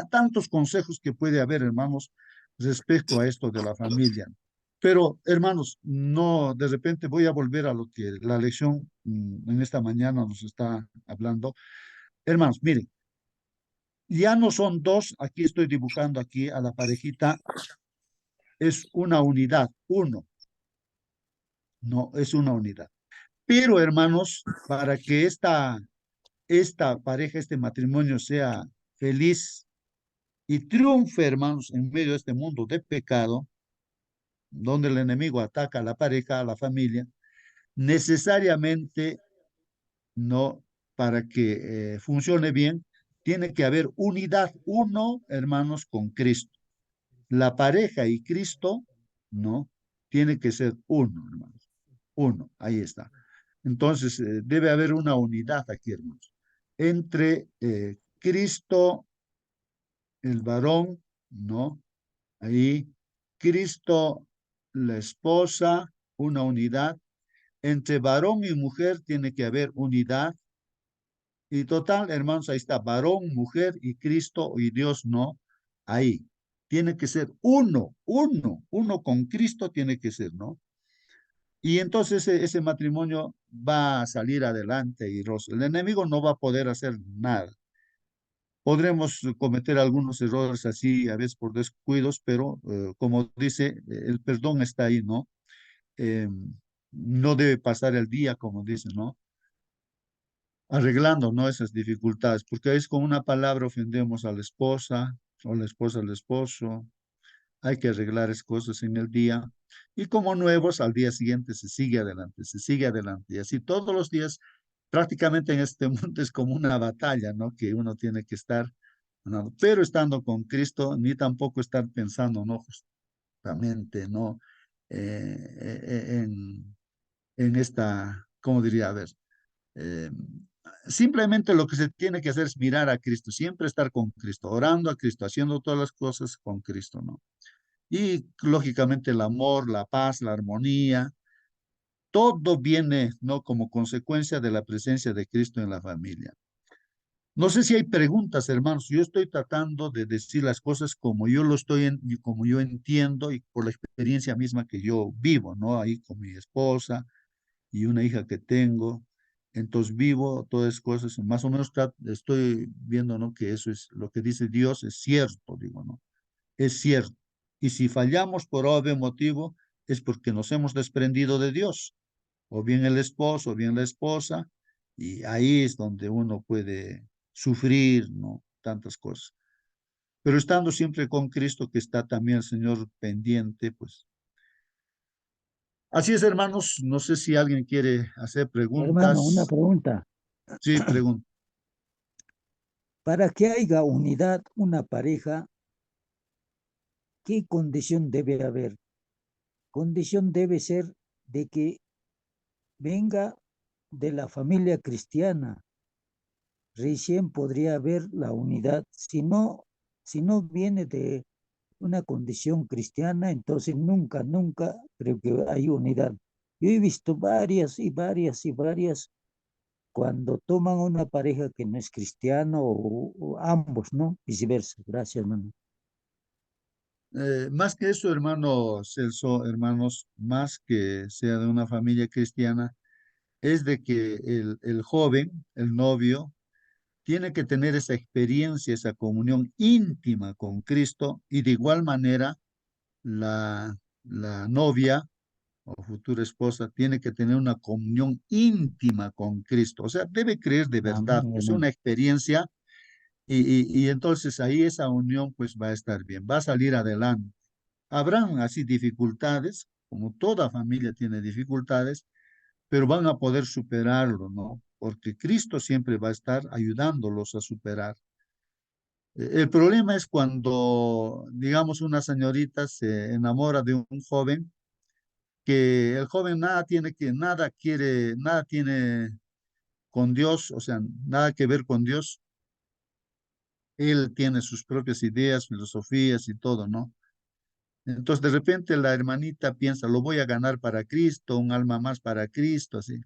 tantos consejos que puede haber, hermanos, respecto a esto de la familia. Pero, hermanos, no, de repente voy a volver a lo que la lección en esta mañana nos está hablando. Hermanos, miren, ya no son dos, aquí estoy dibujando aquí a la parejita, es una unidad, uno, no, es una unidad. Pero, hermanos, para que esta pareja, este matrimonio sea feliz y triunfe, hermanos, en medio de este mundo de pecado, donde el enemigo ataca a la pareja, a la familia, necesariamente, no, para que funcione bien, tiene que haber unidad, uno, hermanos, con Cristo. La pareja y Cristo, no, tiene que ser uno, hermanos, uno, ahí está. Entonces, debe haber una unidad aquí, hermanos, entre Cristo, el varón, ¿no? Ahí, Cristo, la esposa, una unidad. Entre varón y mujer tiene que haber unidad. Y total, hermanos, ahí está, varón, mujer y Cristo y Dios, no. Ahí, tiene que ser uno, uno con Cristo tiene que ser, ¿no? Y entonces ese matrimonio va a salir adelante y el enemigo no va a poder hacer nada. Podremos cometer algunos errores así, a veces por descuidos, pero como dice, el perdón está ahí, ¿no? Eh, no debe pasar el día, como dice, ¿no? Arreglando, ¿no? Esas dificultades, porque es con una palabra ofendemos a la esposa o la esposa al esposo. Hay que arreglar esas cosas en el día. Y como nuevos, al día siguiente se sigue adelante, se sigue adelante. Y así todos los días, prácticamente en este mundo es como una batalla, ¿no? Que uno tiene que estar ganando. Pero estando con Cristo, ni tampoco estar pensando, ¿no? Justamente, ¿no? En esta, ¿cómo diría? A ver, eh, simplemente lo que se tiene que hacer es mirar a Cristo, siempre estar con Cristo, orando a Cristo, haciendo todas las cosas con Cristo, ¿no? Y lógicamente el amor, la paz, la armonía, todo viene, ¿no? Como consecuencia de la presencia de Cristo en la familia. No sé si hay preguntas, hermanos. Yo estoy tratando de decir las cosas como yo lo estoy, y como yo entiendo y por la experiencia misma que yo vivo, ¿no? Ahí con mi esposa y una hija que tengo. Entonces vivo todas esas cosas, más o menos estoy viendo, ¿no? Que eso es lo que dice Dios, es cierto, digo, ¿no? Es cierto. Y si fallamos por obvio motivo, es porque nos hemos desprendido de Dios, o bien el esposo, o bien la esposa, y ahí es donde uno puede sufrir, ¿no? Tantas cosas. Pero estando siempre con Cristo, que está también el Señor pendiente, pues. Así es, hermanos. No sé si alguien quiere hacer Hermano, una preguntas. pregunta. Sí, pregunta. Para que haya unidad, una pareja, ¿qué condición debe haber? Condición debe ser de que venga de la familia cristiana. Recién podría haber la unidad. Si no viene de una condición cristiana, entonces nunca, nunca creo que hay unidad. Yo he visto varias y varias y varias cuando toman una pareja que no es cristiano o ambos, ¿no? Viceversa. Gracias, hermano. Más que eso, hermano Celso, hermanos, más que sea de una familia cristiana, es de que el joven, el novio, tiene que tener esa experiencia, esa comunión íntima con Cristo y de igual manera la, la novia o futura esposa tiene que tener una comunión íntima con Cristo. O sea, debe creer de verdad, Amén, pues hermano. una experiencia y entonces ahí esa unión pues va a estar bien, va a salir adelante. Habrán así dificultades, como toda familia tiene dificultades, pero van a poder superarlo, ¿no? Porque Cristo siempre va a estar ayudándolos a superar. El problema es cuando, digamos, una señorita se enamora de un joven, que el joven nada quiere, nada tiene con Dios, o sea, nada que ver con Dios. Él tiene sus propias ideas, filosofías y todo, ¿no? Entonces, de repente la hermanita piensa, lo voy a ganar para Cristo, un alma más para Cristo, así.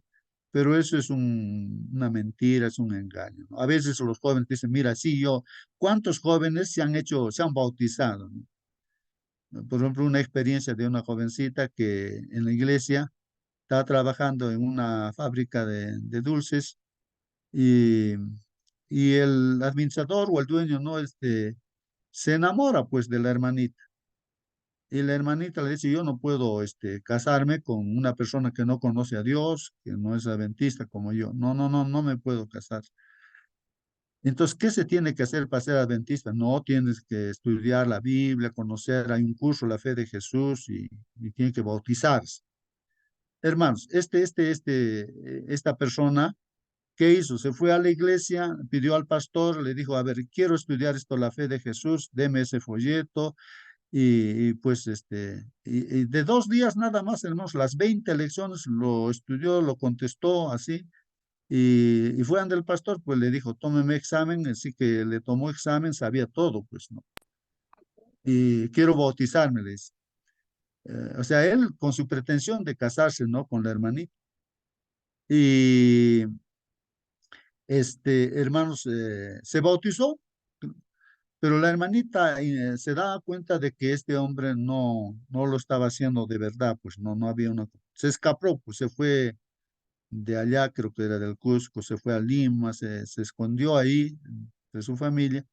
Pero eso es una mentira, es un engaño, ¿no? A veces los jóvenes dicen, mira, sí, ¿cuántos jóvenes se han bautizado, ¿no? Por ejemplo, una experiencia de una jovencita que en la iglesia estaba trabajando en una fábrica de dulces y, y el administrador o el dueño, ¿no? Se enamora pues de la hermanita. Y la hermanita le dice, yo no puedo casarme con una persona que no conoce a Dios, que no es adventista como yo. No, no, no, no me puedo casar. Entonces, ¿qué se tiene que hacer para ser adventista? No, tienes que estudiar la Biblia, conocer, hay un curso, la fe de Jesús y tiene que bautizarse. Hermanos, esta persona, ¿qué hizo? Se fue a la iglesia, pidió al pastor, le dijo, a ver, quiero estudiar esto, la fe de Jesús, deme ese folleto, pues y de 2 días nada más, hermanos, las 20 lecciones lo estudió, lo contestó así, y fue ante el pastor, pues le dijo, tómeme examen, así que le tomó examen, sabía todo, pues, ¿no? Y quiero bautizarme, le dice. O sea, él con su pretensión de casarse, ¿no? Con la hermanita. Y, hermanos, se bautizó, pero la hermanita se daba cuenta de que este hombre no lo estaba haciendo de verdad, pues no había una... Se escapó, pues se fue de allá, creo que era del Cusco, se fue a Lima, se escondió ahí de su familia,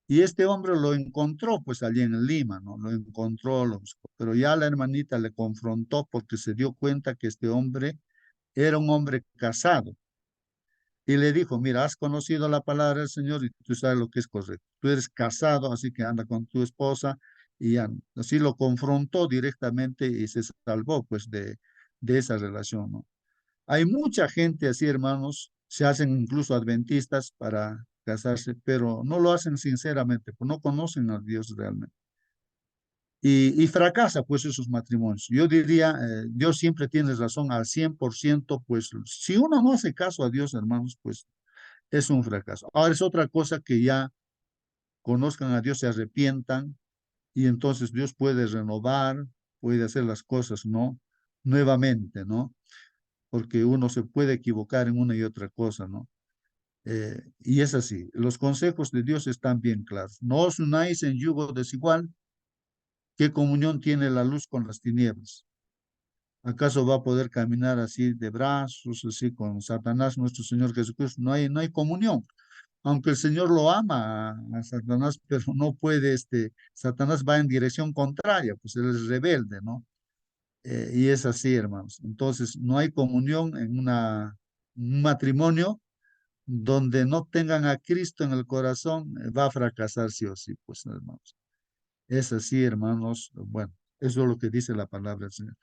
y este hombre lo encontró, pues allí en Lima, ¿no? Lo encontró, lo buscó, pero ya la hermanita le confrontó porque se dio cuenta que este hombre era un hombre casado. Y le dijo, mira, has conocido la palabra del Señor y tú sabes lo que es correcto. Tú eres casado, así que anda con tu esposa. Y ya, así lo confrontó directamente y se salvó pues de esa relación, ¿no? Hay mucha gente así, hermanos, se hacen incluso adventistas para casarse, pero no lo hacen sinceramente, pues no conocen a Dios realmente. Y fracasa pues esos matrimonios. Yo diría, Dios siempre tiene razón al 100%, pues si uno no hace caso a Dios, hermanos, pues es un fracaso. Ahora es otra cosa que ya conozcan a Dios, se arrepientan y entonces Dios puede renovar, puede hacer las cosas, ¿no? Nuevamente, ¿no? Porque uno se puede equivocar en una y otra cosa, ¿no? Y es así, los consejos de Dios están bien claros. No os unáis en yugo desigual. ¿Qué comunión tiene la luz con las tinieblas? ¿Acaso va a poder caminar así de brazos, así con Satanás, nuestro Señor Jesucristo? No hay comunión. Aunque el Señor lo ama a Satanás, pero no puede, Satanás va en dirección contraria, pues él es rebelde, ¿no? Y es así, hermanos. Entonces, no hay comunión en un matrimonio donde no tengan a Cristo en el corazón, va a fracasar sí o sí, pues, hermanos. Es así, hermanos. Bueno, eso es lo que dice la palabra del Señor.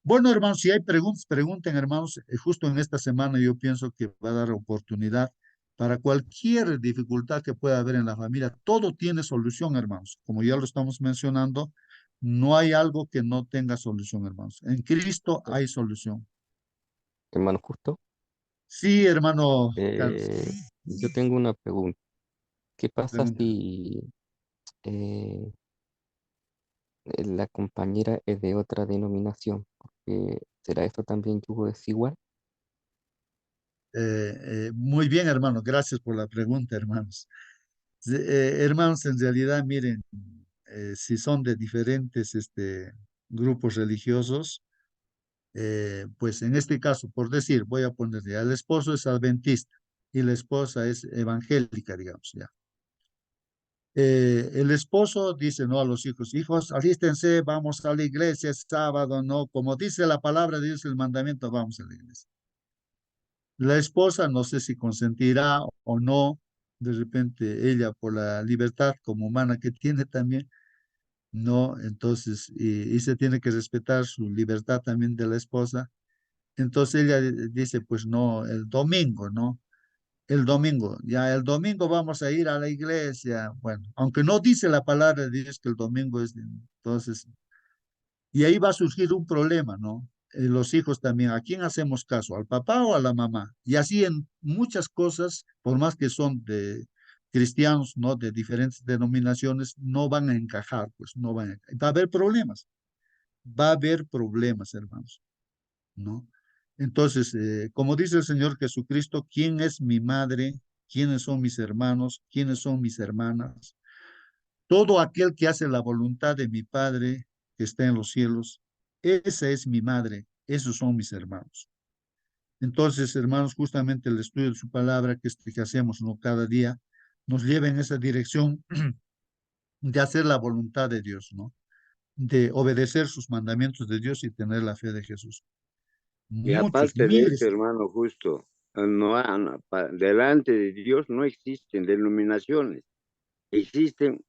Bueno, hermanos, si hay preguntas, pregunten, hermanos. Justo en esta semana yo pienso que va a dar oportunidad para cualquier dificultad que pueda haber en la familia. Todo tiene solución, hermanos. Como ya lo estamos mencionando, no hay algo que no tenga solución, hermanos. En Cristo hay solución. Hermano Justo, Sí, hermano Carlos. yo tengo una pregunta. ¿Qué pasa Pregunta. si eh, la compañera es de otra denominación? Porque, ¿será esto también yugo desigual? Muy bien, hermano. Gracias por la pregunta, hermanos. Hermanos, en realidad, miren, si son de diferentes grupos religiosos, pues en este caso, por decir, voy a poner ya, el esposo es adventista y la esposa es evangélica, digamos, ya. El esposo dice, no, a los hijos, hijos, alístense, vamos a la iglesia, es sábado, no, como dice la palabra de Dios, el mandamiento, vamos a la iglesia. La esposa no sé si consentirá o no, de repente ella por la libertad como humana que tiene también, no, entonces, y se tiene que respetar su libertad también de la esposa. Entonces ella dice, pues no, el domingo, ¿no? El domingo, ya el domingo vamos a ir a la iglesia. Bueno, aunque no dice la palabra de Dios que el domingo es, entonces, y ahí va a surgir un problema, ¿no? Los hijos también, ¿a quién hacemos caso? ¿Al papá o a la mamá? Y así en muchas cosas, por más que son de cristianos, ¿no? De diferentes denominaciones, no van a encajar, pues no van a, va a haber problemas, va a haber problemas, hermanos, ¿no? Entonces, como dice el Señor Jesucristo, ¿quién es mi madre? ¿Quiénes son mis hermanos? ¿Quiénes son mis hermanas? Todo aquel que hace la voluntad de mi Padre que está en los cielos, esa es mi madre, esos son mis hermanos. Entonces, hermanos, justamente el estudio de su palabra que hacemos, ¿no? Cada día, nos lleva en esa dirección de hacer la voluntad de Dios, ¿no? De obedecer sus mandamientos de Dios y tener la fe de Jesús. Y Muchos, aparte de eso, miles. hermano, justo, delante de Dios no existen denominaciones, existen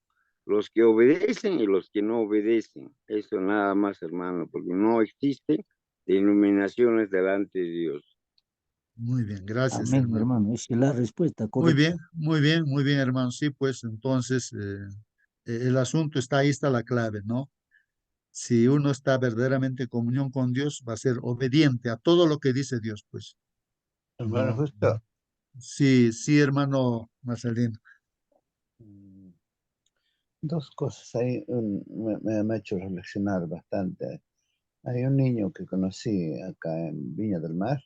los que obedecen y los que no obedecen. Eso nada más, hermano, porque no existen denominaciones delante de Dios. Muy bien, gracias, Amén, hermano. hermano. Esa es la respuesta Muy correcta. bien, muy bien, muy bien, hermano. Sí, pues entonces el asunto está ahí, está la clave, ¿no? Si uno está verdaderamente en comunión con Dios, va a ser obediente a todo lo que dice Dios, pues. Hermano, No, justo. sí, sí, hermano Marcelino. mm, Dos cosas ahí me ha hecho reflexionar bastante. Hay un niño que conocí acá en Viña del Mar.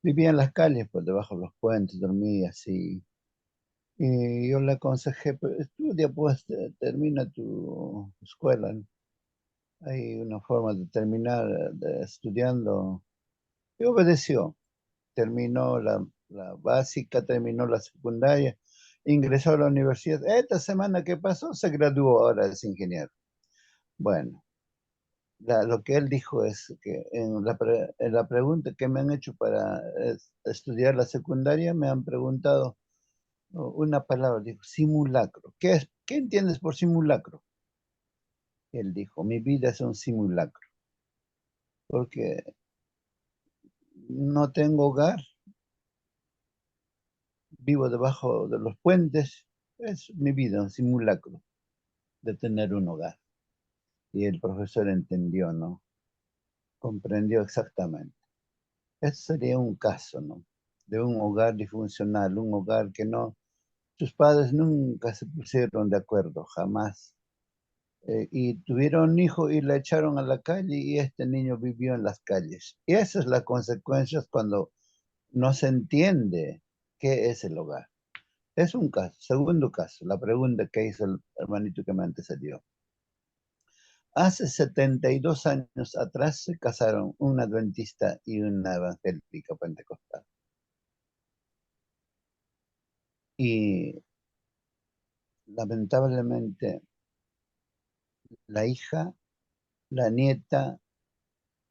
Vivía en las calles, por debajo de los puentes, dormía así. Y yo le aconsejé, pues, estudia, pues, termina tu escuela, ¿no? Hay una forma de terminar estudiando. Y obedeció. Terminó la básica, terminó la secundaria, ingresó a la universidad. Esta semana que pasó se graduó, ahora es ingeniero. Bueno, lo que él dijo es que en la pregunta que me han hecho para estudiar la secundaria, me han preguntado una palabra, dijo, simulacro. ¿Qué entiendes por simulacro? Él dijo, mi vida es un simulacro, porque no tengo hogar, vivo debajo de los puentes, es mi vida un simulacro de tener un hogar. Y el profesor entendió, ¿no? Comprendió exactamente. Ese sería un caso, ¿no? De un hogar disfuncional, un hogar que no, sus padres nunca se pusieron de acuerdo, jamás. Y tuvieron un hijo y le echaron a la calle y este niño vivió en las calles. Y esa es la consecuencia cuando no se entiende qué es el hogar. Es un caso. Segundo caso, la pregunta que hizo el hermanito que me antecedió. Hace 72 años atrás se casaron un adventista y una evangélica pentecostal. Y lamentablemente la hija, la nieta,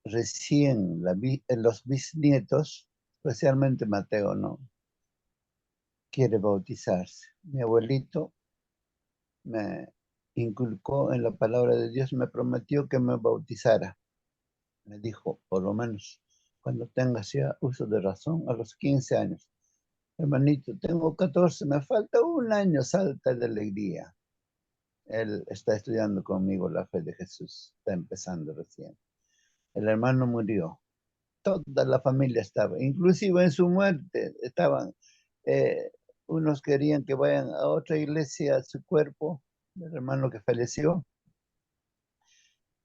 recién los bisnietos, especialmente Mateo, no quiere bautizarse. Mi abuelito me inculcó en la palabra de Dios, me prometió que me bautizara. Me dijo, por lo menos cuando tengas ya uso de razón, a los 15 años. Hermanito, tengo 14, me falta un año, salta de alegría. Él está estudiando conmigo la fe de Jesús, está empezando recién. El hermano murió, toda la familia estaba, inclusive en su muerte estaban, eh, unos querían que vayan a otra iglesia a su cuerpo, el hermano que falleció,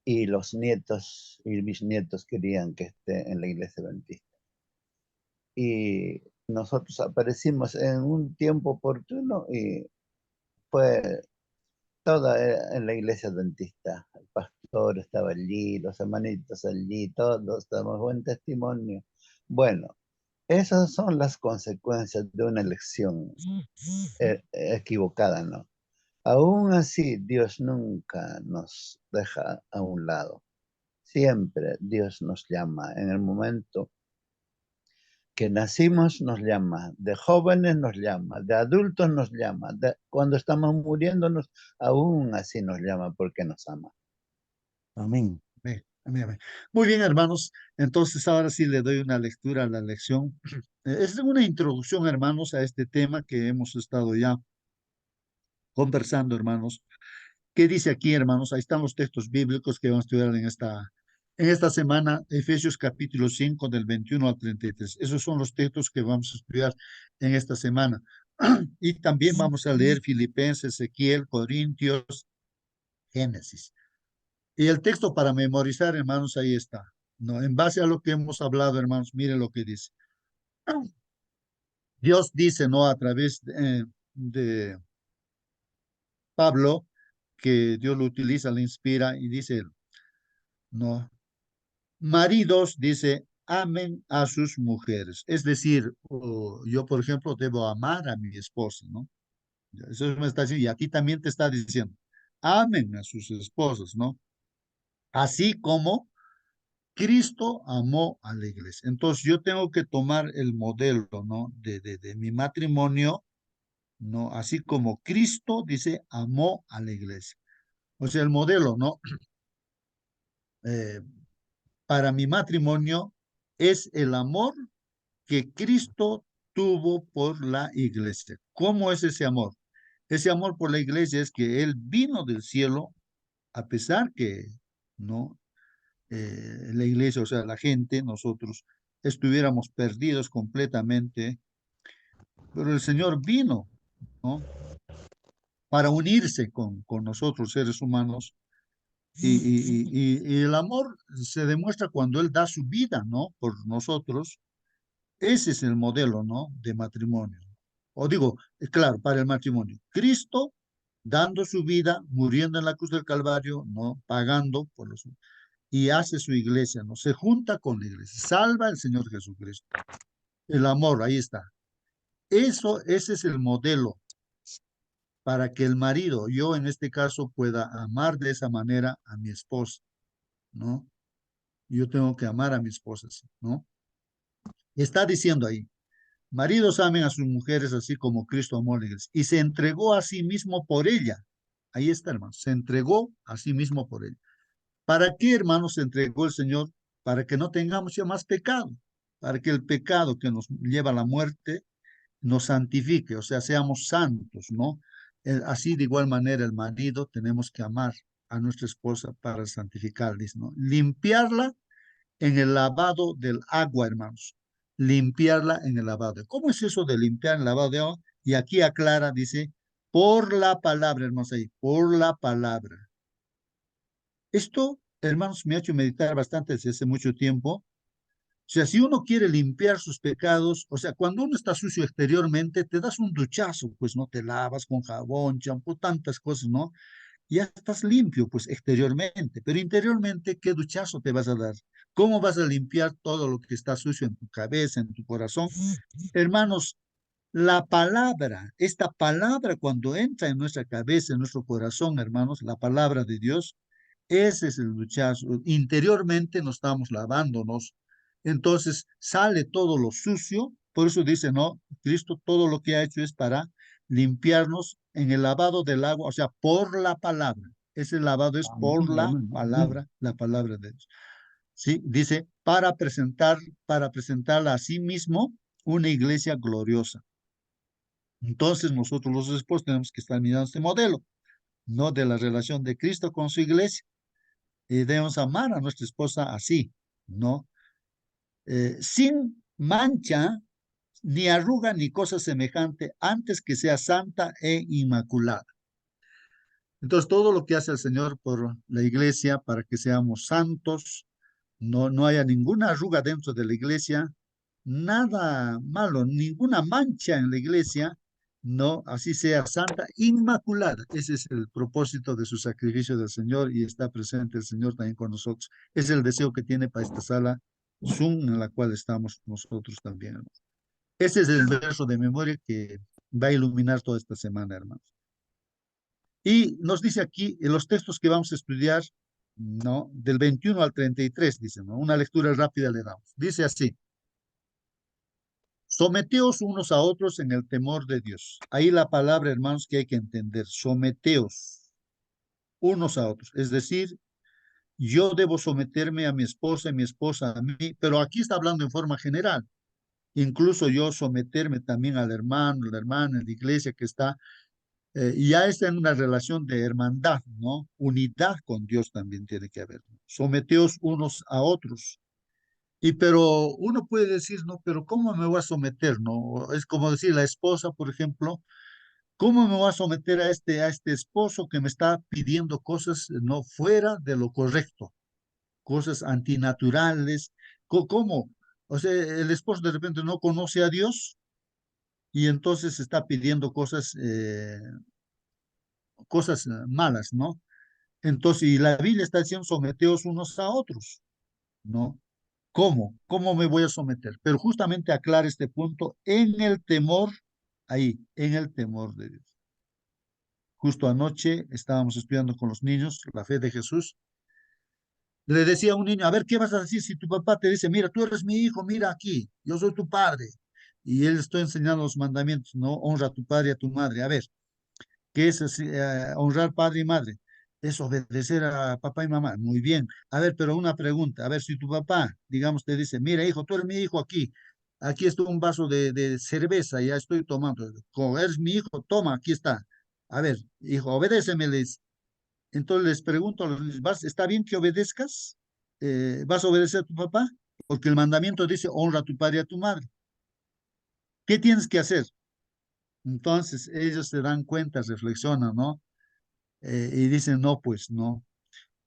y los nietos y bisnietos querían que esté en la iglesia adventista. Y nosotros aparecimos en un tiempo oportuno y fue toda en la iglesia adventista. El pastor estaba allí, los hermanitos allí, todos damos buen testimonio. Bueno, esas son las consecuencias de una elección equivocada, ¿no? Aún así, Dios nunca nos deja a un lado. Siempre Dios nos llama. En el momento que nacimos nos llama, de jóvenes nos llama, de adultos nos llama, cuando estamos muriéndonos, aún así nos llama porque nos ama. Amén. Amén, amén, amén. Muy bien, hermanos. Entonces, ahora sí le doy una lectura a la lección. Es una introducción, hermanos, a este tema que hemos estado ya conversando, hermanos. ¿Qué dice aquí, hermanos? Ahí están los textos bíblicos que vamos a estudiar en esta semana, Efesios capítulo 5, del 21 al 33. Esos son los textos que vamos a estudiar en esta semana. Y también vamos a leer Filipenses, Ezequiel, Corintios, Génesis. Y el texto para memorizar, hermanos, ahí está. No, en base a lo que hemos hablado, hermanos, miren lo que dice. Dios dice, ¿no? A través de Pablo, que Dios lo utiliza, le inspira y dice, ¿no? Maridos, dice, amen a sus mujeres. Es decir, yo, por ejemplo, debo amar a mi esposa, ¿no? Eso me está diciendo, y aquí también te está diciendo, amen a sus esposas, ¿no? Así como Cristo amó a la iglesia. Entonces yo tengo que tomar el modelo, ¿no? De mi matrimonio, ¿no? Así como Cristo, dice, amó a la iglesia. O sea, el modelo, ¿no? Eh, para mi matrimonio es el amor que Cristo tuvo por la iglesia. ¿Cómo es ese amor? Ese amor por la iglesia es que Él vino del cielo, a pesar que, ¿no? La iglesia, o sea, la gente, nosotros estuviéramos perdidos completamente, pero el Señor vino, ¿no? Para unirse con nosotros, seres humanos, y el amor se demuestra cuando Él da su vida, ¿no? Por nosotros. Ese es el modelo, ¿no? De matrimonio. O digo, claro, para el matrimonio. Cristo dando su vida, muriendo en la cruz del Calvario, ¿no? Pagando por los... Y hace su iglesia, ¿no? Se junta con la iglesia. Salva al Señor Jesucristo. El amor, ahí está. Ese es el modelo para que el marido, yo en este caso, pueda amar de esa manera a mi esposa, ¿no? Yo tengo que amar a mi esposa, ¿no? Está diciendo ahí, maridos amen a sus mujeres así como Cristo amó a la iglesia y se entregó a sí mismo por ella. Ahí está, hermano, se entregó a sí mismo por ella. ¿Para qué, hermanos, se entregó el Señor? Para que no tengamos ya más pecado, para que el pecado que nos lleva a la muerte nos santifique, o sea, seamos santos, ¿no? Así de igual manera el marido tenemos que amar a nuestra esposa para santificarles, ¿no? Limpiarla en el lavado del agua, hermanos. Limpiarla en el lavado. ¿Cómo es eso de limpiar en el lavado de agua? Y aquí aclara, dice, por la palabra, hermanos, ahí, por la palabra. Esto, hermanos, me ha hecho meditar bastante desde hace mucho tiempo. O sea, si uno quiere limpiar sus pecados, o sea, cuando uno está sucio exteriormente, te das un duchazo, pues no te lavas con jabón, champú, tantas cosas, ¿no? Ya estás limpio, pues exteriormente, pero interiormente, ¿qué duchazo te vas a dar? ¿Cómo vas a limpiar todo lo que está sucio en tu cabeza, en tu corazón? Hermanos, la palabra, esta palabra cuando entra en nuestra cabeza, en nuestro corazón, hermanos, la palabra de Dios, ese es el duchazo. Interiormente nos estamos lavándonos. Entonces sale todo lo sucio. Por eso dice, no, Cristo todo lo que ha hecho es para limpiarnos en el lavado del agua, o sea, por la palabra. Ese lavado es por Amén, hermano. Amén. la palabra de Dios. ¿Sí? Dice, para presentarla a sí mismo una iglesia gloriosa. Entonces nosotros los esposos tenemos que estar mirando este modelo, no de la relación de Cristo con su iglesia. Y debemos amar a nuestra esposa así, ¿no? Sin mancha, ni arruga, ni cosa semejante, antes que sea santa e inmaculada. Entonces, todo lo que hace el Señor por la iglesia para que seamos santos, no haya ninguna arruga dentro de la iglesia, nada malo, ninguna mancha en la iglesia, no, así sea santa, inmaculada. Ese es el propósito de su sacrificio del Señor y está presente el Señor también con nosotros. Es el deseo que tiene para esta sala Zoom en la cual estamos nosotros también, hermanos. Ese es el verso de memoria que va a iluminar toda esta semana, hermanos. Y nos dice aquí, en los textos que vamos a estudiar, ¿no? Del 21 al 33, dice, ¿no? Una lectura rápida le damos. Dice así: someteos unos a otros en el temor de Dios. Ahí la palabra, hermanos, que hay que entender. Someteos unos a otros. Es decir, yo debo someterme a mi esposa y mi esposa a mí, pero aquí está hablando en forma general. Incluso yo someterme también al hermano, la hermana en la iglesia que está, y ya está en una relación de hermandad, ¿no? Unidad con Dios también tiene que haber. Someteos unos a otros. Y pero uno puede decir, no, pero ¿cómo me voy a someter? No, es como decir la esposa, por ejemplo, ¿cómo me voy a someter a este esposo que me está pidiendo cosas no fuera de lo correcto, cosas antinaturales? ¿Cómo? O sea, el esposo de repente no conoce a Dios y entonces está pidiendo cosas malas, ¿no? Entonces, y la Biblia está diciendo someteos unos a otros, ¿no? ¿Cómo? ¿Cómo me voy a someter? Pero justamente aclara este punto en el temor, ahí, en el temor de Dios. Justo anoche estábamos estudiando con los niños la fe de Jesús. Le decía a un niño, a ver, ¿qué vas a decir si tu papá te dice, mira, tú eres mi hijo, mira aquí, yo soy tu padre? Y él está enseñando los mandamientos, ¿no? Honra a tu padre y a tu madre. A ver, ¿qué es honrar padre y madre? Es obedecer a papá y mamá. Muy bien. A ver, pero una pregunta. A ver, si tu papá, digamos, te dice, mira, hijo, tú eres mi hijo aquí. Aquí está un vaso de cerveza, ya estoy tomando. Como eres mi hijo, toma, aquí está. A ver, hijo, obedéceme, les. Entonces les pregunto a los niños, ¿está bien que obedezcas? ¿Vas a obedecer a tu papá? Porque el mandamiento dice, honra a tu padre y a tu madre. ¿Qué tienes que hacer? Entonces ellos se dan cuenta, reflexionan, ¿no? Y dicen, no, pues no.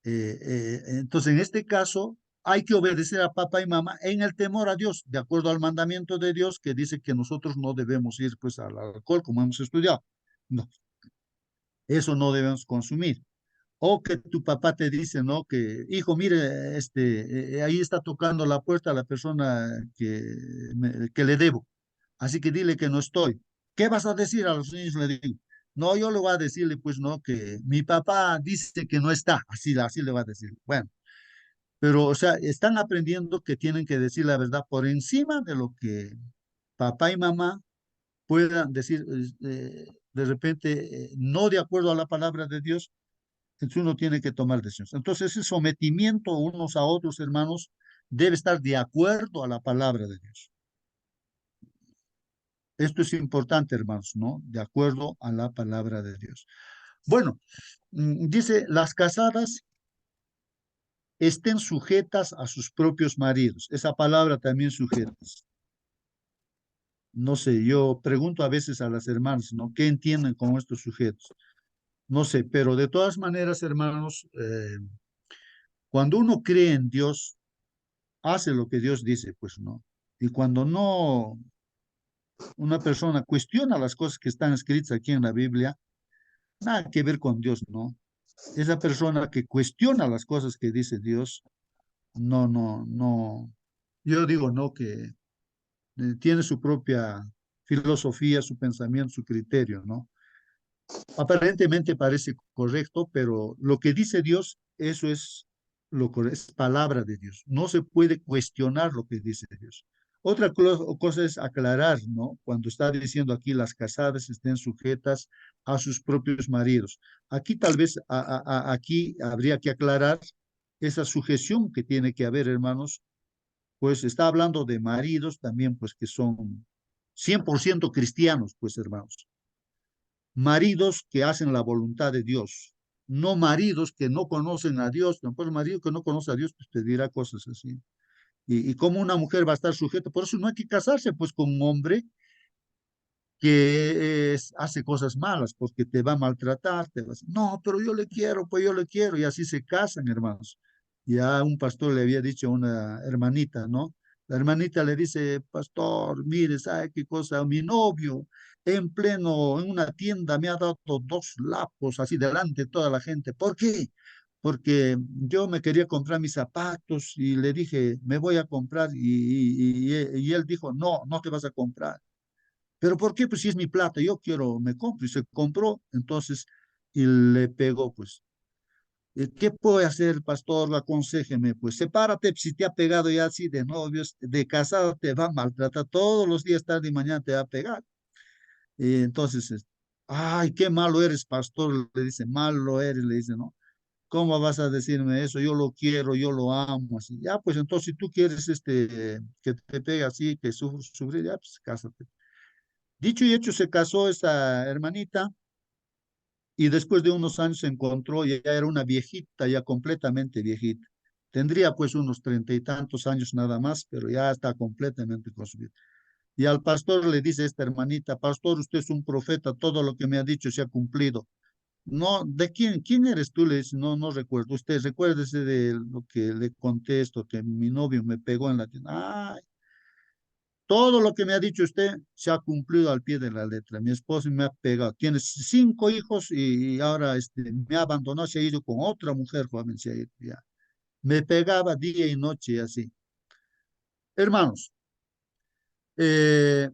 Entonces, en este caso, hay que obedecer a papá y mamá en el temor a Dios, de acuerdo al mandamiento de Dios que dice que nosotros no debemos ir pues al alcohol, como hemos estudiado. No, eso no debemos consumir. O que tu papá te dice, ¿no? Que, hijo, mire, ahí está tocando la puerta a la persona que le debo. Así que dile que no estoy. ¿Qué vas a decir a los niños? Le digo. No, yo le voy a decirle, pues, no, que mi papá dice que no está. Así le va a decir. Bueno, pero, o sea, están aprendiendo que tienen que decir la verdad por encima de lo que papá y mamá puedan decir, de repente, no de acuerdo a la palabra de Dios. Entonces uno tiene que tomar decisiones. Entonces ese sometimiento unos a otros, hermanos, debe estar de acuerdo a la palabra de Dios. Esto es importante, hermanos, ¿no? De acuerdo a la palabra de Dios. Bueno, dice, las casadas estén sujetas a sus propios maridos. Esa palabra también sujetas. No sé, yo pregunto a veces a las hermanas, ¿no? ¿Qué entienden con estos sujetos? No sé, pero de todas maneras, hermanos, cuando uno cree en Dios, hace lo que Dios dice, pues no. Y cuando no, una persona cuestiona las cosas que están escritas aquí en la Biblia, nada que ver con Dios, ¿no? Esa persona que cuestiona las cosas que dice Dios, no. Yo digo, no, que tiene su propia filosofía, su pensamiento, su criterio, ¿no? Aparentemente parece correcto, pero lo que dice Dios, eso es es palabra de Dios. No se puede cuestionar lo que dice Dios. Otra cosa es aclarar, ¿no? Cuando está diciendo aquí las casadas estén sujetas a sus propios maridos. Aquí tal vez, aquí habría que aclarar esa sujeción que tiene que haber, hermanos, pues está hablando de maridos también, pues que son 100% cristianos, pues hermanos. Maridos que hacen la voluntad de Dios, no maridos que no conocen a Dios. Pues marido que no conoce a Dios, pues te dirá cosas así. Y cómo una mujer va a estar sujeta, por eso no hay que casarse pues con un hombre que hace cosas malas, porque te va a maltratar, no, pero yo le quiero, pues yo le quiero, y así se casan, hermanos. Ya un pastor le había dicho a una hermanita, ¿no? La hermanita le dice, pastor, mire, ¿sabe qué cosa? Mi novio en una tienda me ha dado 2 lapos así delante de toda la gente. ¿Por qué? Porque yo me quería comprar mis zapatos y le dije, me voy a comprar, y él dijo, no, no te vas a comprar. ¿Pero por qué? Pues si es mi plata, yo quiero, me compro, y se compró. Entonces, y le pegó, pues. ¿Qué puede hacer, pastor? Aconséjeme, pues sepárate, si te ha pegado ya así de novios, de casado te va a maltratar todos los días, tarde y mañana te va a pegar. Y entonces, ay, qué malo eres, pastor, le dice, malo eres, le dice, ¿no? ¿Cómo vas a decirme eso? Yo lo quiero, yo lo amo, así. Ya, pues entonces, si tú quieres que te pegue así, que sufrir, ya, pues cásate. Dicho y hecho, se casó esta hermanita y después de unos años se encontró, ya era una viejita, ya completamente viejita. Tendría pues unos 30 y tantos años nada más, pero ya está completamente consumida. Y al pastor le dice esta hermanita, pastor, usted es un profeta, todo lo que me ha dicho se ha cumplido. No, ¿de quién eres tú? Le dice, no, no recuerdo. Usted recuérdese de lo que le contesto, que mi novio me pegó en la tienda. Ay, todo lo que me ha dicho usted se ha cumplido al pie de la letra. Mi esposo me ha pegado. Tiene 5 hijos y ahora me ha abandonado, se ha ido con otra mujer, joven, se ha ido ya. Me pegaba día y noche y así. Hermanos, eh,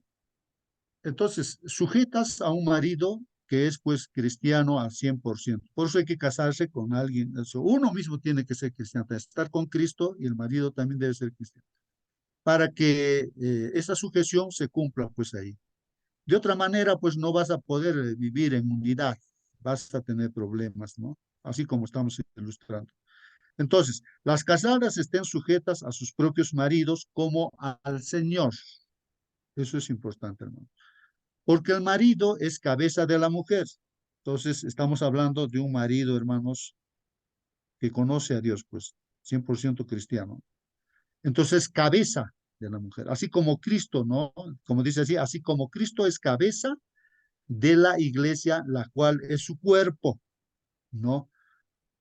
entonces sujetas a un marido que es pues cristiano al 100%. Por eso hay que casarse con alguien. Uno mismo tiene que ser cristiano, estar con Cristo y el marido también debe ser cristiano, para que esa sujeción se cumpla pues ahí. De otra manera, pues no vas a poder vivir en unidad, vas a tener problemas, ¿no? Así como estamos ilustrando. Entonces, las casadas estén sujetas a sus propios maridos como al Señor. Eso es importante, hermano. Porque el marido es cabeza de la mujer. Entonces, estamos hablando de un marido, hermanos, que conoce a Dios, pues, 100% cristiano. Entonces, cabeza de la mujer. Así como Cristo, ¿no? Como dice así, así como Cristo es cabeza de la iglesia, la cual es su cuerpo, ¿no?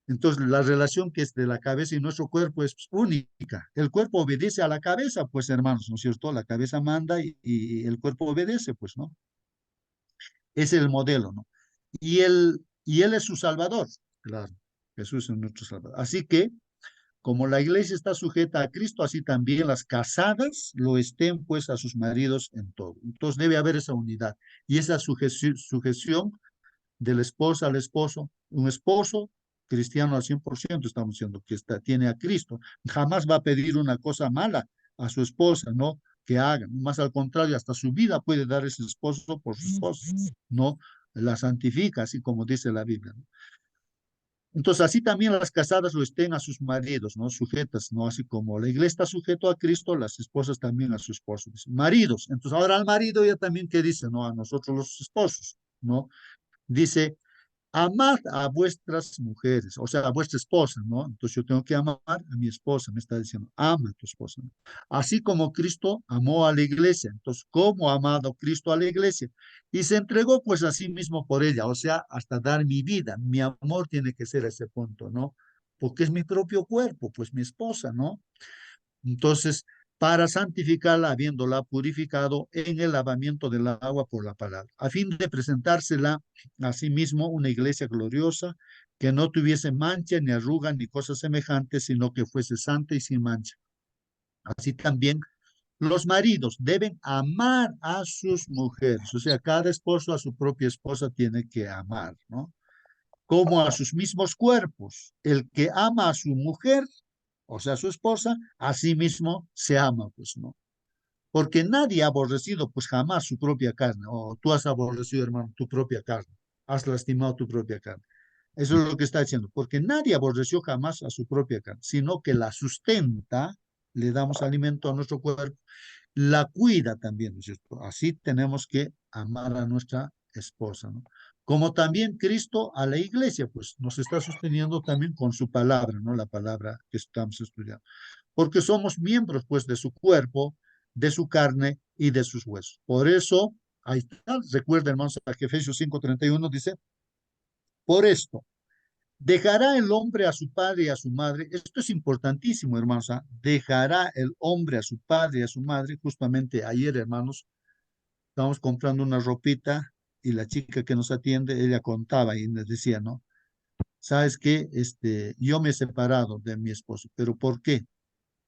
Entonces, la relación que es de la cabeza y nuestro cuerpo es única. El cuerpo obedece a la cabeza, pues, hermanos, ¿no es cierto? La cabeza manda y el cuerpo obedece, pues, ¿no? Es el modelo, ¿no? Y él es su salvador, claro. Jesús es nuestro salvador. Así que, como la iglesia está sujeta a Cristo, así también las casadas lo estén, pues, a sus maridos en todo. Entonces, debe haber esa unidad y esa sujeción de la esposa al esposo. Un esposo cristiano al 100%, estamos diciendo, que tiene a Cristo. Jamás va a pedir una cosa mala a su esposa, ¿no? Que haga. Más al contrario, hasta su vida puede dar ese esposo por su esposa, ¿no? La santifica, así como dice la Biblia, ¿no? Entonces, así también las casadas lo estén a sus maridos, ¿no? Sujetas, ¿no? Así como la iglesia está sujeto a Cristo, las esposas también a sus esposos. Maridos, entonces ahora al marido ya también, ¿qué dice? No, a nosotros los esposos, ¿no? Dice, amad a vuestras mujeres, o sea, a vuestra esposa, ¿no? Entonces yo tengo que amar a mi esposa, me está diciendo, ama a tu esposa, ¿no? Así como Cristo amó a la iglesia. Entonces, ¿cómo ha amado Cristo a la iglesia? Y se entregó pues a sí mismo por ella, o sea, hasta dar mi vida. Mi amor tiene que ser a ese punto, ¿no? Porque es mi propio cuerpo, pues mi esposa, ¿no? Entonces, para santificarla, habiéndola purificado en el lavamiento del agua por la palabra, a fin de presentársela a sí mismo una iglesia gloriosa, que no tuviese mancha, ni arruga, ni cosas semejantes, sino que fuese santa y sin mancha. Así también los maridos deben amar a sus mujeres, o sea, cada esposo a su propia esposa tiene que amar, ¿no? Como a sus mismos cuerpos. El que ama a su mujer, o sea, su esposa, a sí mismo se ama, pues, ¿no? Porque nadie ha aborrecido, pues, jamás su propia carne, o tú has aborrecido, hermano, tu propia carne, has lastimado tu propia carne. Eso es lo que está diciendo, porque nadie aborreció jamás a su propia carne, sino que la sustenta, le damos alimento a nuestro cuerpo, la cuida también, ¿no es cierto? Así tenemos que amar a nuestra esposa, ¿no? Como también Cristo a la iglesia, pues nos está sosteniendo también con su palabra, ¿no? La palabra que estamos estudiando. Porque somos miembros, pues, de su cuerpo, de su carne y de sus huesos. Por eso, ahí está, recuerda, hermanos, que Efesios 5:31 dice, por esto, dejará el hombre a su padre y a su madre. Esto es importantísimo, hermanos. ¿Ah? Dejará el hombre a su padre y a su madre. Justamente ayer, hermanos, estábamos comprando una ropita y la chica que nos atiende, ella contaba y nos decía, ¿no? ¿Sabes qué? Yo me he separado de mi esposo. ¿Pero por qué?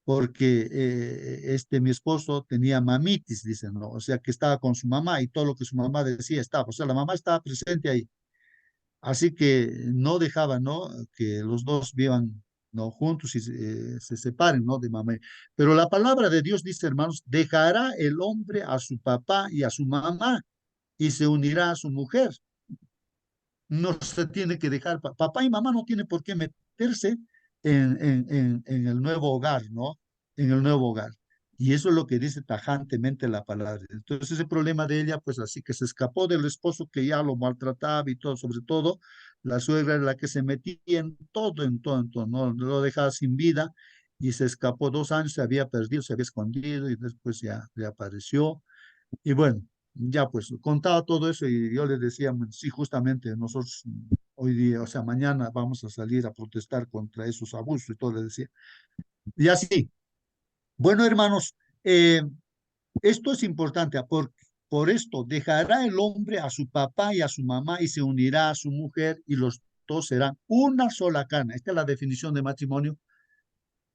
Porque mi esposo tenía mamitis, dicen, ¿no? O sea, que estaba con su mamá y todo lo que su mamá decía estaba. O sea, la mamá estaba presente ahí. Así que no dejaba, ¿no? Que los dos vivan, ¿no? Juntos y se separen, ¿no? De mamá. Pero la palabra de Dios dice, hermanos, dejará el hombre a su papá y a su mamá y se unirá a su mujer. No se tiene que dejar, papá y mamá no tienen por qué meterse en el nuevo hogar, ¿no? En el nuevo hogar. Y eso es lo que dice tajantemente la palabra. Entonces el problema de ella, pues así que se escapó del esposo que ya lo maltrataba y todo, sobre todo la suegra era la que se metía en todo, ¿no? Lo dejaba sin vida y se escapó 2 años, se había perdido, se había escondido y después ya reapareció. Y bueno, ya pues contaba todo eso y yo les decía, sí, justamente nosotros hoy día, o sea, mañana vamos a salir a protestar contra esos abusos y todo, les decía. Y así, bueno, hermanos, esto es importante, por esto dejará el hombre a su papá y a su mamá y se unirá a su mujer y los dos serán una sola carne. Esta es la definición de matrimonio.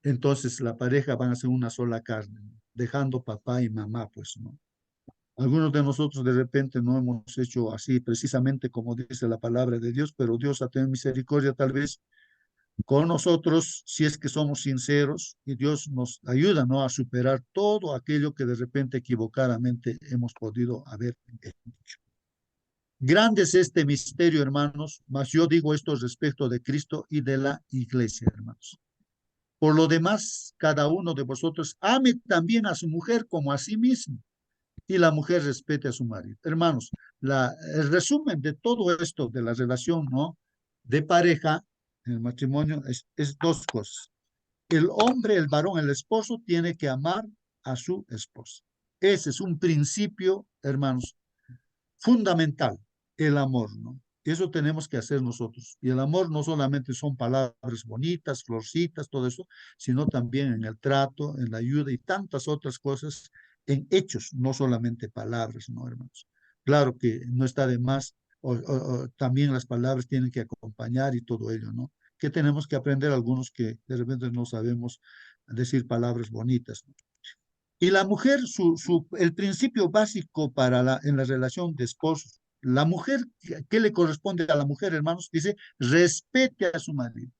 Entonces la pareja van a ser una sola carne, dejando papá y mamá, pues, ¿no? Algunos de nosotros de repente no hemos hecho así precisamente como dice la palabra de Dios, pero Dios ha tenido misericordia tal vez con nosotros si es que somos sinceros y Dios nos ayuda, ¿no? A superar todo aquello que de repente equivocadamente hemos podido haber hecho. Grande es este misterio, hermanos, mas yo digo esto respecto de Cristo y de la iglesia, hermanos. Por lo demás, cada uno de vosotros ame también a su mujer como a sí mismo y la mujer respete a su marido. Hermanos, el resumen de todo esto de la relación, ¿no? De pareja, en el matrimonio, es dos cosas. El hombre, el varón, el esposo, tiene que amar a su esposa. Ese es un principio, hermanos, fundamental, el amor, ¿no? Eso tenemos que hacer nosotros. Y el amor no solamente son palabras bonitas, florcitas, todo eso, sino también en el trato, en la ayuda y tantas otras cosas, en hechos, no solamente palabras, ¿no, hermanos? Claro que no está de más, también las palabras tienen que acompañar y todo ello, ¿no? Que tenemos que aprender algunos que de repente no sabemos decir palabras bonitas, ¿no? Y la mujer, el principio básico en la relación de esposos, la mujer, ¿qué le corresponde a la mujer, hermanos? Dice, respete a su marido.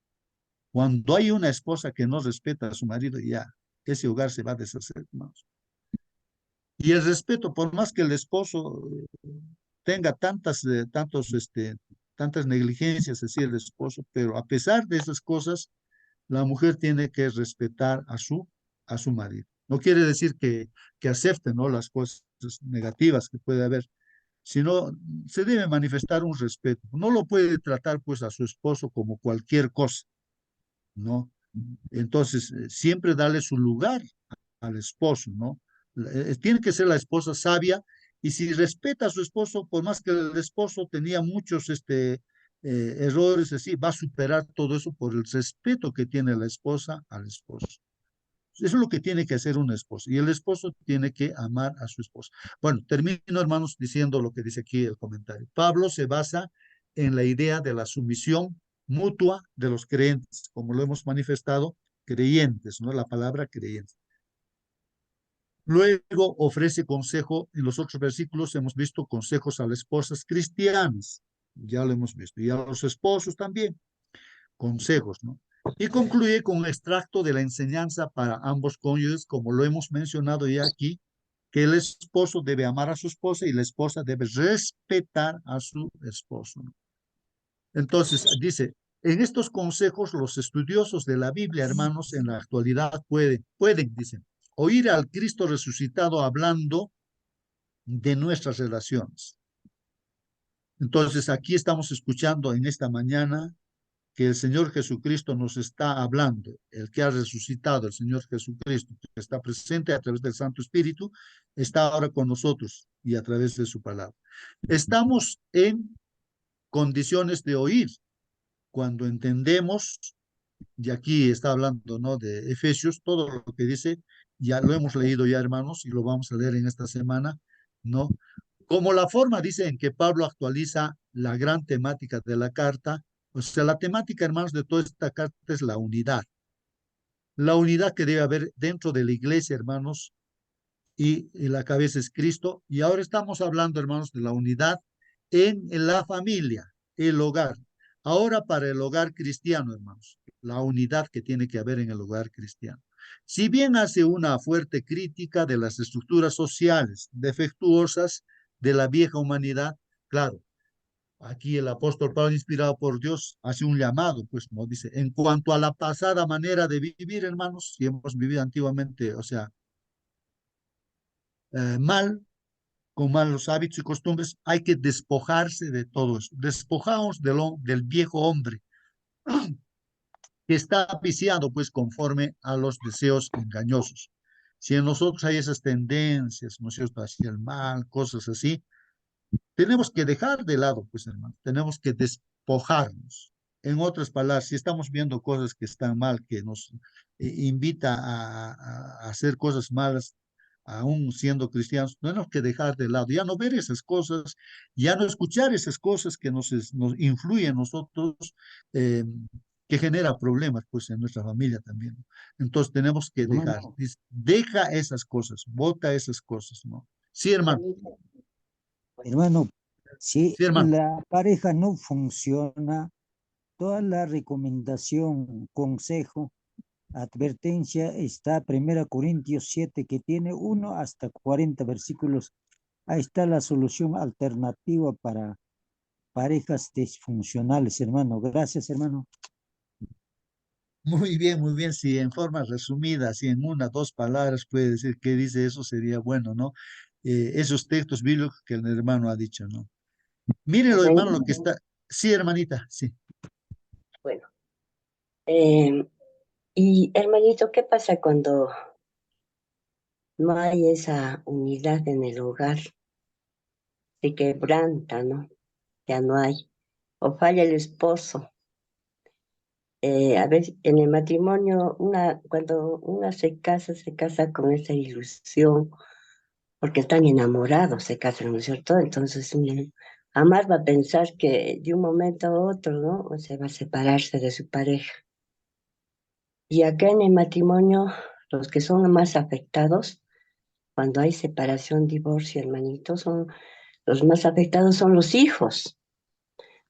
Cuando hay una esposa que no respeta a su marido, ya, ese hogar se va a deshacer, hermanos. Y el respeto, por más que el esposo tenga tantas negligencias, es decir, el esposo, pero a pesar de esas cosas, la mujer tiene que respetar a su marido. No quiere decir que acepte, ¿no? Las cosas negativas que puede haber, sino se debe manifestar un respeto. No lo puede tratar pues a su esposo como cualquier cosa, ¿no? Entonces, siempre darle su lugar al esposo, ¿no? Tiene que ser la esposa sabia y si respeta a su esposo, por más que el esposo tenía muchos errores, así, va a superar todo eso por el respeto que tiene la esposa al esposo. Eso es lo que tiene que hacer un esposo. Y el esposo tiene que amar a su esposa. Bueno, termino, hermanos, diciendo lo que dice aquí el comentario. Pablo se basa en la idea de la sumisión mutua de los creyentes, como lo hemos manifestado, creyentes, ¿no? La palabra creyentes. Luego ofrece consejo, en los otros versículos hemos visto consejos a las esposas cristianas, ya lo hemos visto, y a los esposos también, consejos, ¿no? Y concluye con un extracto de la enseñanza para ambos cónyuges, como lo hemos mencionado ya aquí, que el esposo debe amar a su esposa y la esposa debe respetar a su esposo, ¿no? Entonces, dice, en estos consejos los estudiosos de la Biblia, hermanos, en la actualidad pueden, dicen, oír al Cristo resucitado hablando de nuestras relaciones. Entonces, aquí estamos escuchando en esta mañana que el Señor Jesucristo nos está hablando, el que ha resucitado, el Señor Jesucristo, que está presente a través del Santo Espíritu, está ahora con nosotros y a través de su palabra. Estamos en condiciones de oír cuando entendemos, y aquí está hablando, ¿no? De Efesios, todo lo que dice, ya lo hemos leído ya, hermanos, y lo vamos a leer en esta semana, ¿no? Como la forma, dice, en que Pablo actualiza la gran temática de la carta, o sea, la temática, hermanos, de toda esta carta es la unidad. La unidad que debe haber dentro de la iglesia, hermanos, y la cabeza es Cristo. Y ahora estamos hablando, hermanos, de la unidad en la familia. el hogar. Ahora para el hogar cristiano, hermanos, la unidad que tiene que haber en el hogar cristiano. Si bien hace una fuerte crítica de las estructuras sociales defectuosas de la vieja humanidad, claro, aquí el apóstol Pablo, inspirado por Dios, hace un llamado, pues, ¿no? Dice, en cuanto a la pasada manera de vivir, hermanos, si hemos vivido antiguamente, o sea, mal, con malos hábitos y costumbres, hay que despojarse de todo eso. Despojamos del viejo hombre que está viciado, pues, conforme a los deseos engañosos. Si en nosotros hay esas tendencias, ¿no es cierto?, hacia el mal, cosas así, tenemos que dejar de lado, pues, hermano, tenemos que despojarnos. En otras palabras, si estamos viendo cosas que están mal, que nos invita a hacer cosas malas, aún siendo cristianos, tenemos que dejar de lado, ya no ver esas cosas, ya no escuchar esas cosas que nos influyen a nosotros, eh, que genera problemas, pues, en nuestra familia también. Entonces, tenemos que dejar, Hermano, deja esas cosas, bota esas cosas, ¿no? Sí, hermano, hermano, si sí, hermano. la pareja no funciona, toda la recomendación, consejo, advertencia está 1 Corintios 7, que tiene 1 hasta 40 versículos. Ahí está la solución alternativa para parejas disfuncionales, hermano. Gracias, hermano. Muy bien, si en forma resumida, si en una, dos palabras puede decir qué dice eso, sería bueno, ¿no? Esos textos bíblicos que el hermano ha dicho, ¿no? Mírenlo, hermano, lo que Hermanito, está. Sí, hermanita, sí. bueno, em, y hermanito, ¿qué pasa cuando no hay esa unidad en el hogar? Se quebranta, ¿no? Ya no hay. O falla el esposo. A veces en el matrimonio, cuando una se casa con esa ilusión, porque están enamorados, se casan, ¿no es cierto? Entonces, amar va a pensar que de un momento a otro, ¿no? O se va a separarse de su pareja. Y acá en el matrimonio, los que son más afectados, cuando hay separación, divorcio, hermanitos, los más afectados son los hijos,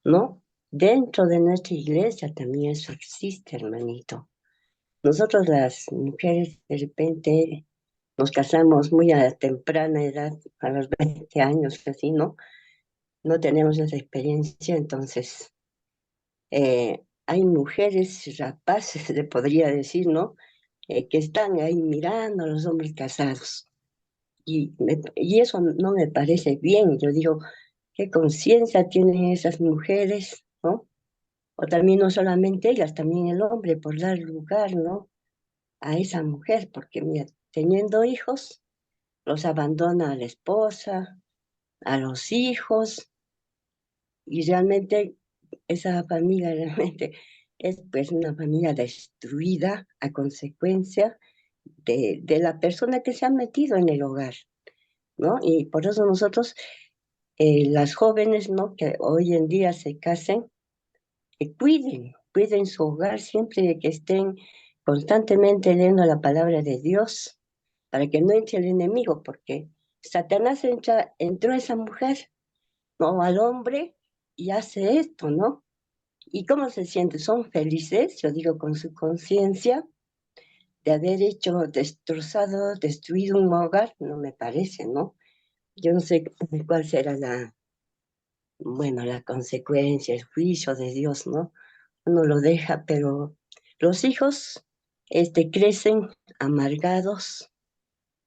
¿no? Dentro de nuestra iglesia también eso existe, hermanito. Nosotros las mujeres de repente nos casamos muy a temprana edad, a los 20 años, así, ¿no? No tenemos esa experiencia, entonces hay mujeres rapaces, se le podría decir, ¿no? Que están ahí mirando a los hombres casados. Y eso no me parece bien. Yo digo, ¿qué conciencia tienen esas mujeres, ¿no? O también no solamente ellas, también el hombre, por dar lugar, ¿no? A esa mujer, porque mira, teniendo hijos, los abandona a la esposa, a los hijos, y realmente esa familia realmente es pues una familia destruida a consecuencia de la persona que se ha metido en el hogar, ¿no? Y por eso nosotros, las jóvenes, ¿no? Que hoy en día se casen, cuiden su hogar siempre que estén constantemente leyendo la palabra de Dios para que no entre el enemigo, porque Satanás entró a esa mujer, ¿no? Al hombre y hace esto, ¿no? ¿Y cómo se sienten? ¿Son felices? Yo digo, con su conciencia de haber destrozado, destruido un hogar, no me parece, ¿no? Yo no sé cuál será bueno, la consecuencia, el juicio de Dios, ¿no? Uno lo deja, pero los hijos, crecen amargados,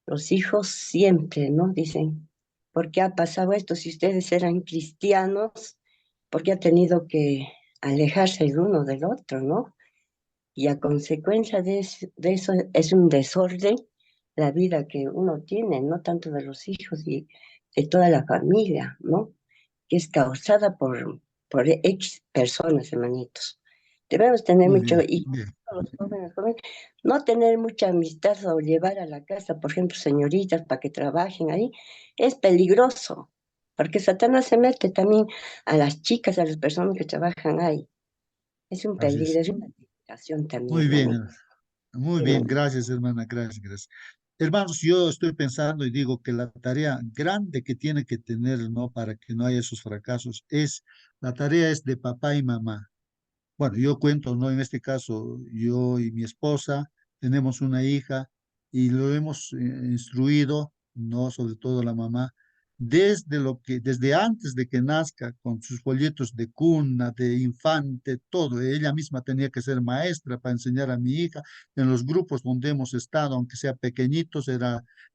los hijos siempre, ¿no? Dicen, ¿por qué ha pasado esto? Si ustedes eran cristianos, ¿por qué ha tenido que alejarse el uno del otro, ¿no? Y a consecuencia de eso es un desorden la vida que uno tiene, no tanto de los hijos y de toda la familia, ¿no? Que es causada por X personas, hermanitos. Debemos tener Muy mucho, bien, y bien. los jóvenes, no tener mucha amistad o llevar a la casa, por ejemplo, señoritas para que trabajen ahí, es peligroso, porque Satanás se mete también a las chicas, a las personas que trabajan ahí. Es un Así peligro, es. es una tentación también, Muy bien, hermanito. muy Sí, bien. hermanito. Gracias, hermana. Gracias, gracias. Hermanos, yo estoy pensando y digo que la tarea grande que tiene que tener, ¿no? Para que no haya esos fracasos, la tarea es de papá y mamá. Bueno, yo cuento, ¿no? En este caso, yo y mi esposa tenemos una hija y lo hemos instruido, ¿no? Sobre todo la mamá, desde antes de que nazca, con sus folletos de cuna, de infante, todo. Ella misma tenía que ser maestra para enseñar a mi hija. En los grupos donde hemos estado, aunque sea pequeñitos,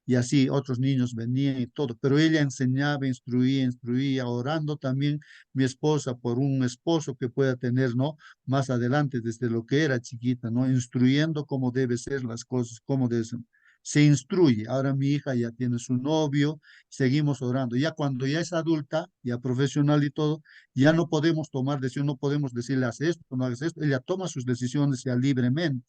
y así otros niños venían y todo, pero ella enseñaba, instruía, instruía, orando también mi esposa por un esposo que pueda tener, ¿no? Más adelante, desde lo que era chiquita, ¿no? Instruyendo cómo debe ser las cosas, cómo debe ser. Se instruye. Ahora mi hija ya tiene su novio, seguimos orando. Ya cuando ya es adulta, ya profesional y todo, ya no podemos tomar decisiones, no podemos decirle, haz esto, no hagas esto. Ella toma sus decisiones ya libremente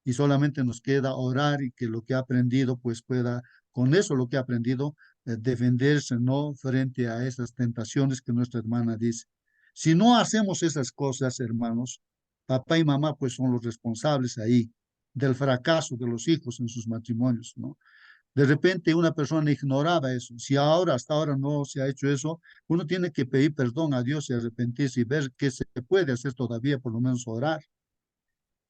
y solamente nos queda orar y que lo que ha aprendido, pues pueda, con eso lo que ha aprendido, defenderse, ¿no? Frente a esas tentaciones que nuestra hermana dice. Si no hacemos esas cosas, hermanos, papá y mamá, pues son los responsables ahí del fracaso de los hijos en sus matrimonios, ¿no? De repente una persona ignoraba eso. Si ahora, hasta ahora no se ha hecho eso, uno tiene que pedir perdón a Dios y arrepentirse y ver qué se puede hacer todavía, por lo menos orar.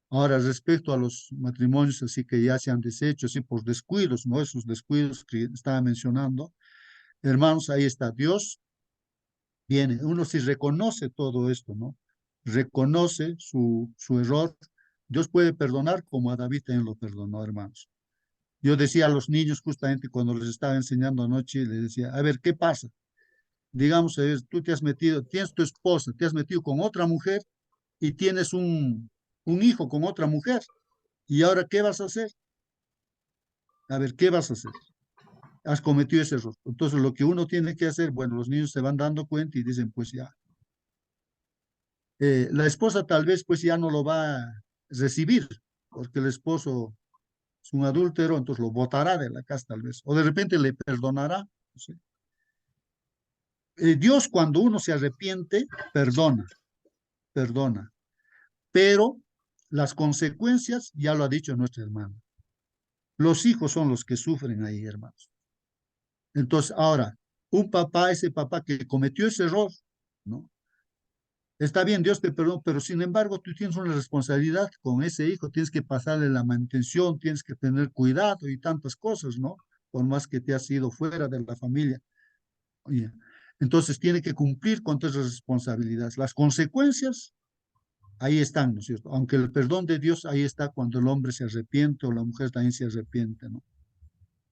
Ahora, respecto a los matrimonios así que ya se han deshecho, así por descuidos, ¿no? Esos descuidos que estaba mencionando, hermanos, ahí está Dios, viene, uno sí reconoce todo esto, ¿no? Reconoce su error. Dios puede perdonar como a David también lo perdonó, hermanos. Yo decía a los niños justamente cuando les estaba enseñando anoche, les decía, a ver, ¿qué pasa? Digamos, tú te has metido, tienes tu esposa, te has metido con otra mujer y tienes un hijo con otra mujer. ¿Y ahora qué vas a hacer? A ver, ¿qué vas a hacer? Has cometido ese error. Entonces, lo que uno tiene que hacer, bueno, los niños se van dando cuenta y dicen, pues ya, la esposa tal vez pues ya no lo va a recibir, porque el esposo es un adúltero, entonces lo botará de la casa tal vez, o de repente le perdonará. No sé. Dios cuando uno se arrepiente, perdona, perdona, pero las consecuencias, ya lo ha dicho nuestra hermana, los hijos son los que sufren ahí, hermanos. Entonces, ahora, un papá, ese papá que cometió ese error, ¿no? Está bien, Dios te perdonó, pero sin embargo tú tienes una responsabilidad con ese hijo, tienes que pasarle la manutención, tienes que tener cuidado y tantas cosas, ¿no? Por más que te has ido fuera de la familia. Oye, entonces tiene que cumplir con todas las responsabilidades. Las consecuencias, ahí están, ¿no es cierto? Aunque el perdón de Dios ahí está cuando el hombre se arrepiente o la mujer también se arrepiente, ¿no?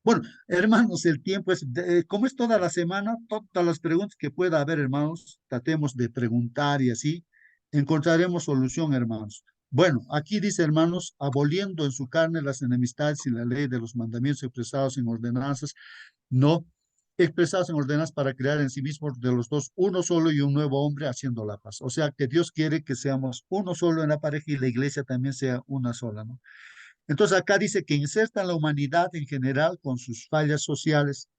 Bueno, hermanos, el tiempo es, como es toda la semana, todas las preguntas que pueda haber, hermanos, tratemos de preguntar y así encontraremos solución, hermanos. Bueno, aquí dice, hermanos, aboliendo en su carne las enemistades y la ley de los mandamientos expresados en ordenanzas, no expresados en ordenanzas para crear en sí mismos de los dos uno solo y un nuevo hombre haciendo la paz. O sea que Dios quiere que seamos uno solo en la pareja y la iglesia también sea una sola, ¿no? Entonces acá dice que inserta la humanidad en general con sus fallas sociales.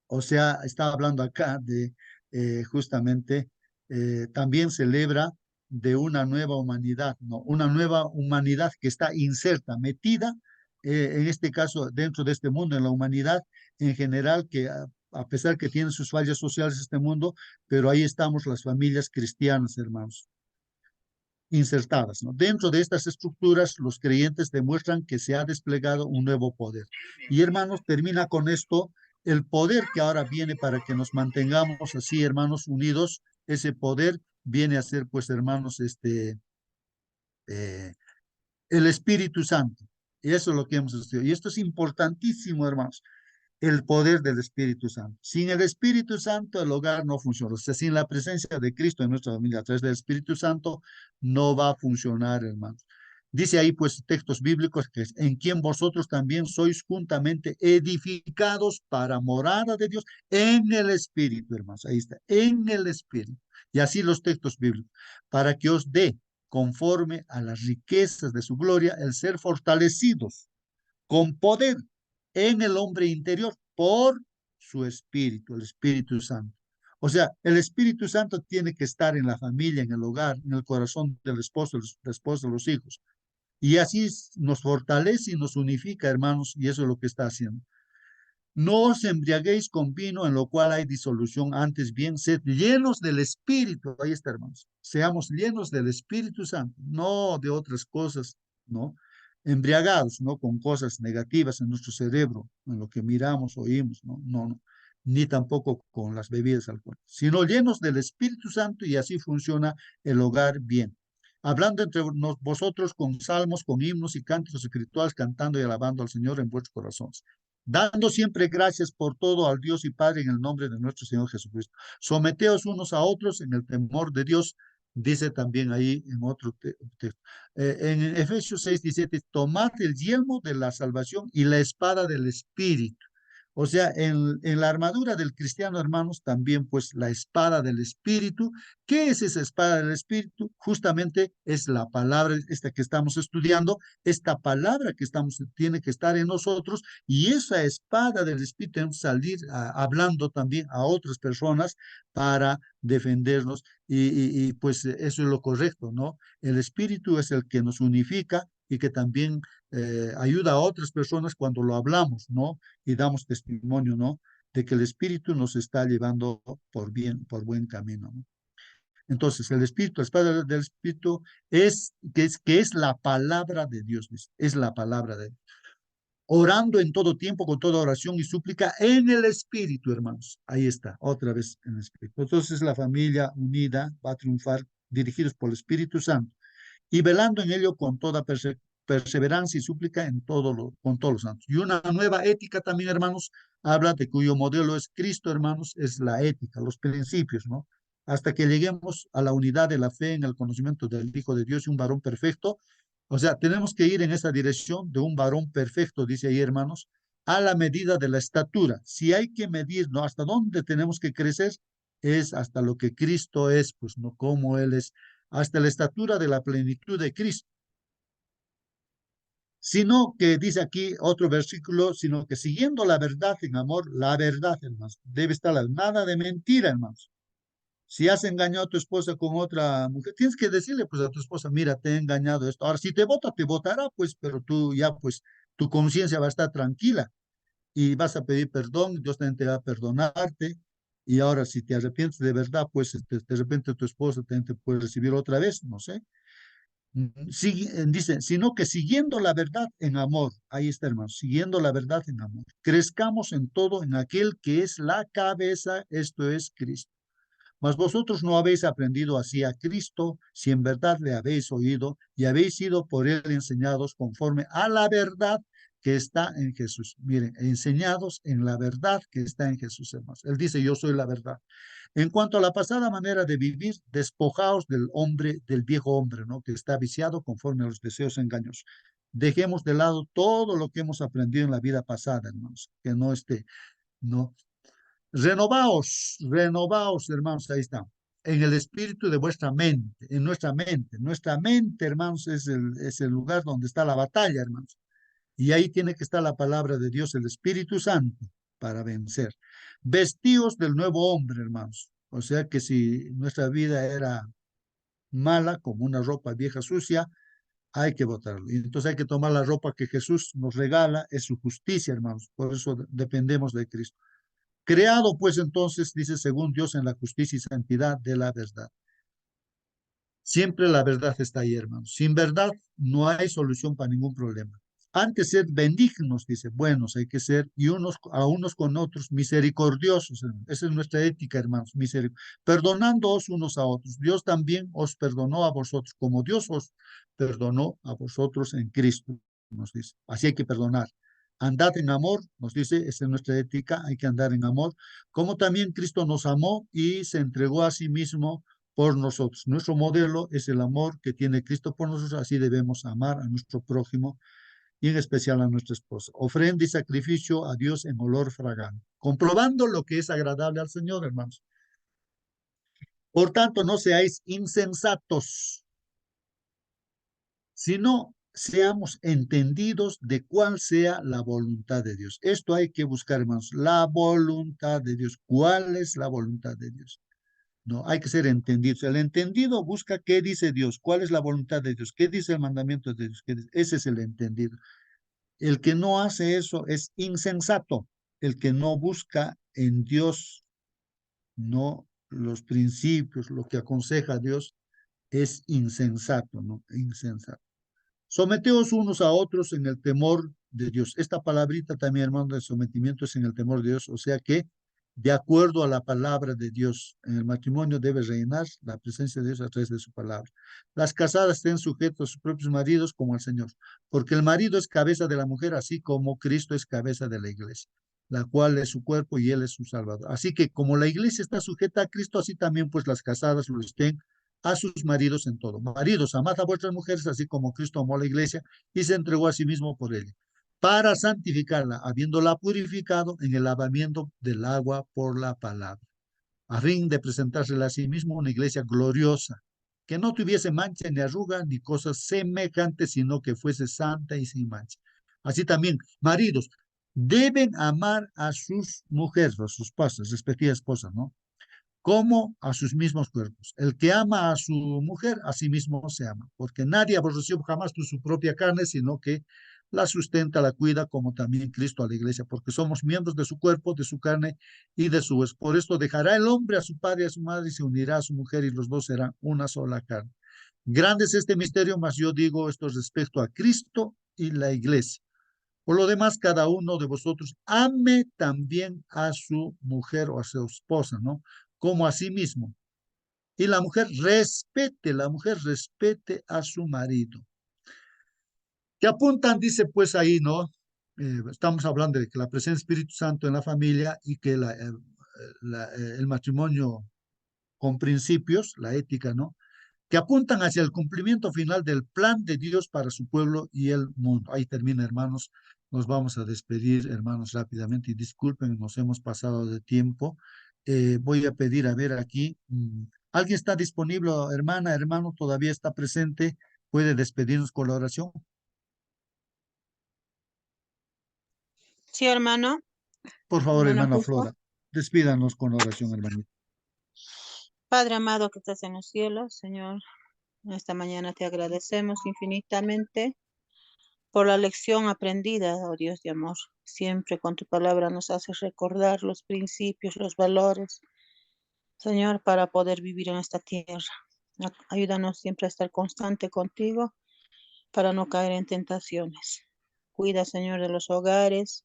O sea, estaba hablando acá de justamente, también celebra de una nueva humanidad, ¿no? Una nueva humanidad que está inserta, metida, en este caso, dentro de este mundo, en la humanidad en general, que a pesar que tiene sus fallas sociales este mundo, pero ahí estamos las familias cristianas, hermanos, insertadas, ¿no? Dentro de estas estructuras, los creyentes demuestran que se ha desplegado un nuevo poder. Y hermanos, termina con esto, el poder que ahora viene para que nos mantengamos así, hermanos, unidos, ese poder viene a ser, pues, hermanos, eh, el Espíritu Santo. Y eso es lo que hemos estudiado. Y esto es importantísimo, hermanos, el poder del Espíritu Santo. Sin el Espíritu Santo, el hogar no funciona. O sea, sin la presencia de Cristo en nuestra familia a través del Espíritu Santo, no va a funcionar, hermanos. Dice ahí, pues, textos bíblicos que en quien vosotros también sois juntamente edificados para morada de Dios en el Espíritu, hermanos. Ahí está, en el Espíritu. Y así los textos bíblicos, para que os dé, conforme a las riquezas de su gloria, el ser fortalecidos con poder en el hombre interior por su espíritu, el Espíritu Santo. O sea, el Espíritu Santo tiene que estar en la familia, en el hogar, en el corazón del esposo, de los hijos. Y así nos fortalece y nos unifica, hermanos, y eso es lo que está haciendo. No os embriaguéis con vino en lo cual hay disolución, antes bien, sed llenos del Espíritu. Ahí está, hermanos. Seamos llenos del Espíritu Santo, no de otras cosas, ¿no? Embriagados, ¿no? Con cosas negativas en nuestro cerebro, en lo que miramos, oímos, ¿no? No, no. Ni tampoco con las bebidas alcohólicas, sino llenos del Espíritu Santo, y así funciona el hogar bien. Hablando entre vosotros con salmos, con himnos y cánticos espirituales, cantando y alabando al Señor en vuestros corazones, dando siempre gracias por todo al Dios y Padre en el nombre de nuestro Señor Jesucristo. Someteos unos a otros en el temor de Dios, dice también ahí en otro texto. En Efesios 6:17, tomad el yelmo de la salvación y la espada del Espíritu. O sea, en la armadura del cristiano, hermanos, también pues la espada del Espíritu. ¿Qué es esa espada del Espíritu? Justamente es la palabra esta que estamos estudiando, esta palabra que tiene que estar en nosotros, y esa espada del Espíritu tenemos que salir hablando también a otras personas para defendernos, pues eso es lo correcto, ¿no? El Espíritu es el que nos unifica y que también ayuda a otras personas cuando lo hablamos, ¿no? Y damos testimonio, ¿no? De que el Espíritu nos está llevando por buen camino, ¿no? Entonces, el Espíritu, la espada del Espíritu que es la palabra de Dios, es la palabra de Dios. Orando en todo tiempo, con toda oración y súplica en el Espíritu, hermanos. Ahí está, otra vez en el Espíritu. Entonces, la familia unida va a triunfar, dirigidos por el Espíritu Santo, y velando en ello con toda perseverancia y súplica con todos los santos. Y una nueva ética también, hermanos, habla de cuyo modelo es Cristo, hermanos, es la ética, los principios, ¿no? Hasta que lleguemos a la unidad de la fe en el conocimiento del Hijo de Dios y un varón perfecto. O sea, tenemos que ir en esa dirección de un varón perfecto, dice ahí, hermanos, a la medida de la estatura. Si hay que medir, ¿no? Hasta dónde tenemos que crecer, es hasta lo que Cristo es, pues, ¿no? Como Él es, hasta la estatura de la plenitud de Cristo. Sino que dice aquí otro versículo, sino que siguiendo la verdad en amor, la verdad, hermanos, debe estar nada de mentira, hermanos. Si has engañado a tu esposa con otra mujer, tienes que decirle pues a tu esposa, mira, te he engañado esto. Ahora, si te vota, te votará, pues, pero tú ya, pues, tu conciencia va a estar tranquila y vas a pedir perdón, Dios también te va a perdonarte. Y ahora, si te arrepientes de verdad, pues, de repente tu esposa también te puede recibir otra vez, no sé. Dice, sino que siguiendo la verdad en amor, ahí está, hermano, siguiendo la verdad en amor, crezcamos en todo en aquel que es la cabeza, esto es Cristo. Mas vosotros no habéis aprendido así a Cristo, si en verdad le habéis oído y habéis sido por él enseñados conforme a la verdad que está en Jesús. Miren, enseñados en la verdad que está en Jesús, hermanos. Él dice, yo soy la verdad. En cuanto a la pasada manera de vivir, despojaos del hombre, del viejo hombre, ¿no? Que está viciado conforme a los deseos engañosos. Dejemos de lado todo lo que hemos aprendido en la vida pasada, hermanos, que no esté, no. Renovaos, hermanos, ahí está. En el espíritu de vuestra mente, en nuestra mente. Nuestra mente, hermanos, es el lugar donde está la batalla, hermanos. Y ahí tiene que estar la palabra de Dios, el Espíritu Santo, para vencer. Vestíos del nuevo hombre, hermanos. O sea que si nuestra vida era mala, como una ropa vieja sucia, hay que botarlo. Y entonces hay que tomar la ropa que Jesús nos regala, es su justicia, hermanos. Por eso dependemos de Cristo. Creado, pues entonces, dice, según Dios, en la justicia y santidad de la verdad. Siempre la verdad está ahí, hermanos. Sin verdad no hay solución para ningún problema. Antes ser benignos, dice, buenos hay que ser, y a unos con otros misericordiosos. Esa es nuestra ética, hermanos, perdonándoos unos a otros. Dios también os perdonó a vosotros, como Dios os perdonó a vosotros en Cristo, nos dice. Así hay que perdonar. Andad en amor, nos dice, esa es nuestra ética, hay que andar en amor, como también Cristo nos amó y se entregó a sí mismo por nosotros. Nuestro modelo es el amor que tiene Cristo por nosotros, así debemos amar a nuestro prójimo y en especial a nuestra esposa. Ofrenda y sacrificio a Dios en olor fragante, comprobando lo que es agradable al Señor, hermanos. Por tanto, no seáis insensatos, sino seamos entendidos de cuál sea la voluntad de Dios. Esto hay que buscar, hermanos, la voluntad de Dios. ¿Cuál es la voluntad de Dios? No, hay que ser entendidos. El entendido busca qué dice Dios, cuál es la voluntad de Dios, qué dice el mandamiento de Dios. Ese es el entendido. El que no hace eso es insensato. El que no busca en Dios, no los principios, lo que aconseja Dios, es insensato, ¿no? Insensato. Someteos unos a otros en el temor de Dios. Esta palabrita también, hermano, de sometimiento es en el temor de Dios, o sea que de acuerdo a la palabra de Dios, en el matrimonio debe reinar la presencia de Dios a través de su palabra. Las casadas estén sujetos a sus propios maridos como al Señor, porque el marido es cabeza de la mujer, así como Cristo es cabeza de la iglesia, la cual es su cuerpo y él es su salvador. Así que como la iglesia está sujeta a Cristo, así también pues las casadas lo estén a sus maridos en todo. Maridos, amad a vuestras mujeres, así como Cristo amó a la iglesia y se entregó a sí mismo por ella, para santificarla, habiéndola purificado en el lavamiento del agua por la palabra, a fin de presentársela a sí mismo una iglesia gloriosa, que no tuviese mancha ni arruga ni cosas semejantes, sino que fuese santa y sin mancha. Así también, maridos, deben amar a sus mujeres, a sus esposas, respectivas esposas, ¿no? Como a sus mismos cuerpos. El que ama a su mujer, a sí mismo se ama, porque nadie aborreció jamás su propia carne, sino que la sustenta, la cuida, como también Cristo a la iglesia, porque somos miembros de su cuerpo, de su carne y de su hueso. Por esto dejará el hombre a su padre y a su madre y se unirá a su mujer y los dos serán una sola carne. Grande es este misterio, mas yo digo esto respecto a Cristo y la iglesia. Por lo demás, cada uno de vosotros ame también a su mujer o a su esposa, ¿no? Como a sí mismo. Y la mujer respete a su marido. Que apuntan, dice pues ahí, ¿no? Estamos hablando de que la presencia del Espíritu Santo en la familia y que el matrimonio con principios, la ética, ¿no? Que apuntan hacia el cumplimiento final del plan de Dios para su pueblo y el mundo. Ahí termina, hermanos. Nos vamos a despedir, hermanos, rápidamente. Y disculpen, nos hemos pasado de tiempo. Voy a pedir, a ver aquí, ¿alguien está disponible, hermana, hermano? ¿Todavía está presente? ¿Puede despedirnos con la oración? Sí, hermano. Por favor, Hermano hermana Justo. Flora, despídanos con la oración, hermanito. Padre amado que estás en los cielos, Señor, esta mañana te agradecemos infinitamente por la lección aprendida, oh Dios de amor. Siempre con tu palabra nos haces recordar los principios, los valores, Señor, para poder vivir en esta tierra. Ayúdanos siempre a estar constante contigo para no caer en tentaciones. Cuida, Señor, de los hogares,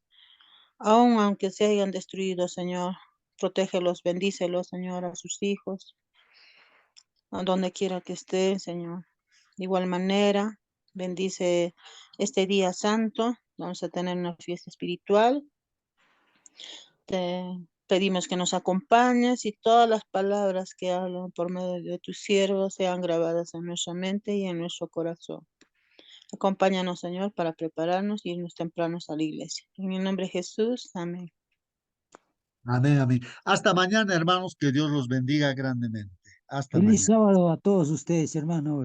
aun aunque se hayan destruido, Señor. Protégelos, bendícelos, Señor, a sus hijos, a donde quiera que estén, Señor. De igual manera, bendice este día santo. Vamos a tener una fiesta espiritual. Te pedimos que nos acompañes y todas las palabras que hablan por medio de tus siervos sean grabadas en nuestra mente y en nuestro corazón. Acompáñanos, Señor, para prepararnos y irnos tempranos a la iglesia. En el nombre de Jesús, amén. Amén, amén. Hasta mañana, hermanos, que Dios los bendiga grandemente. Hasta Feliz mañana. sábado a todos ustedes, hermano.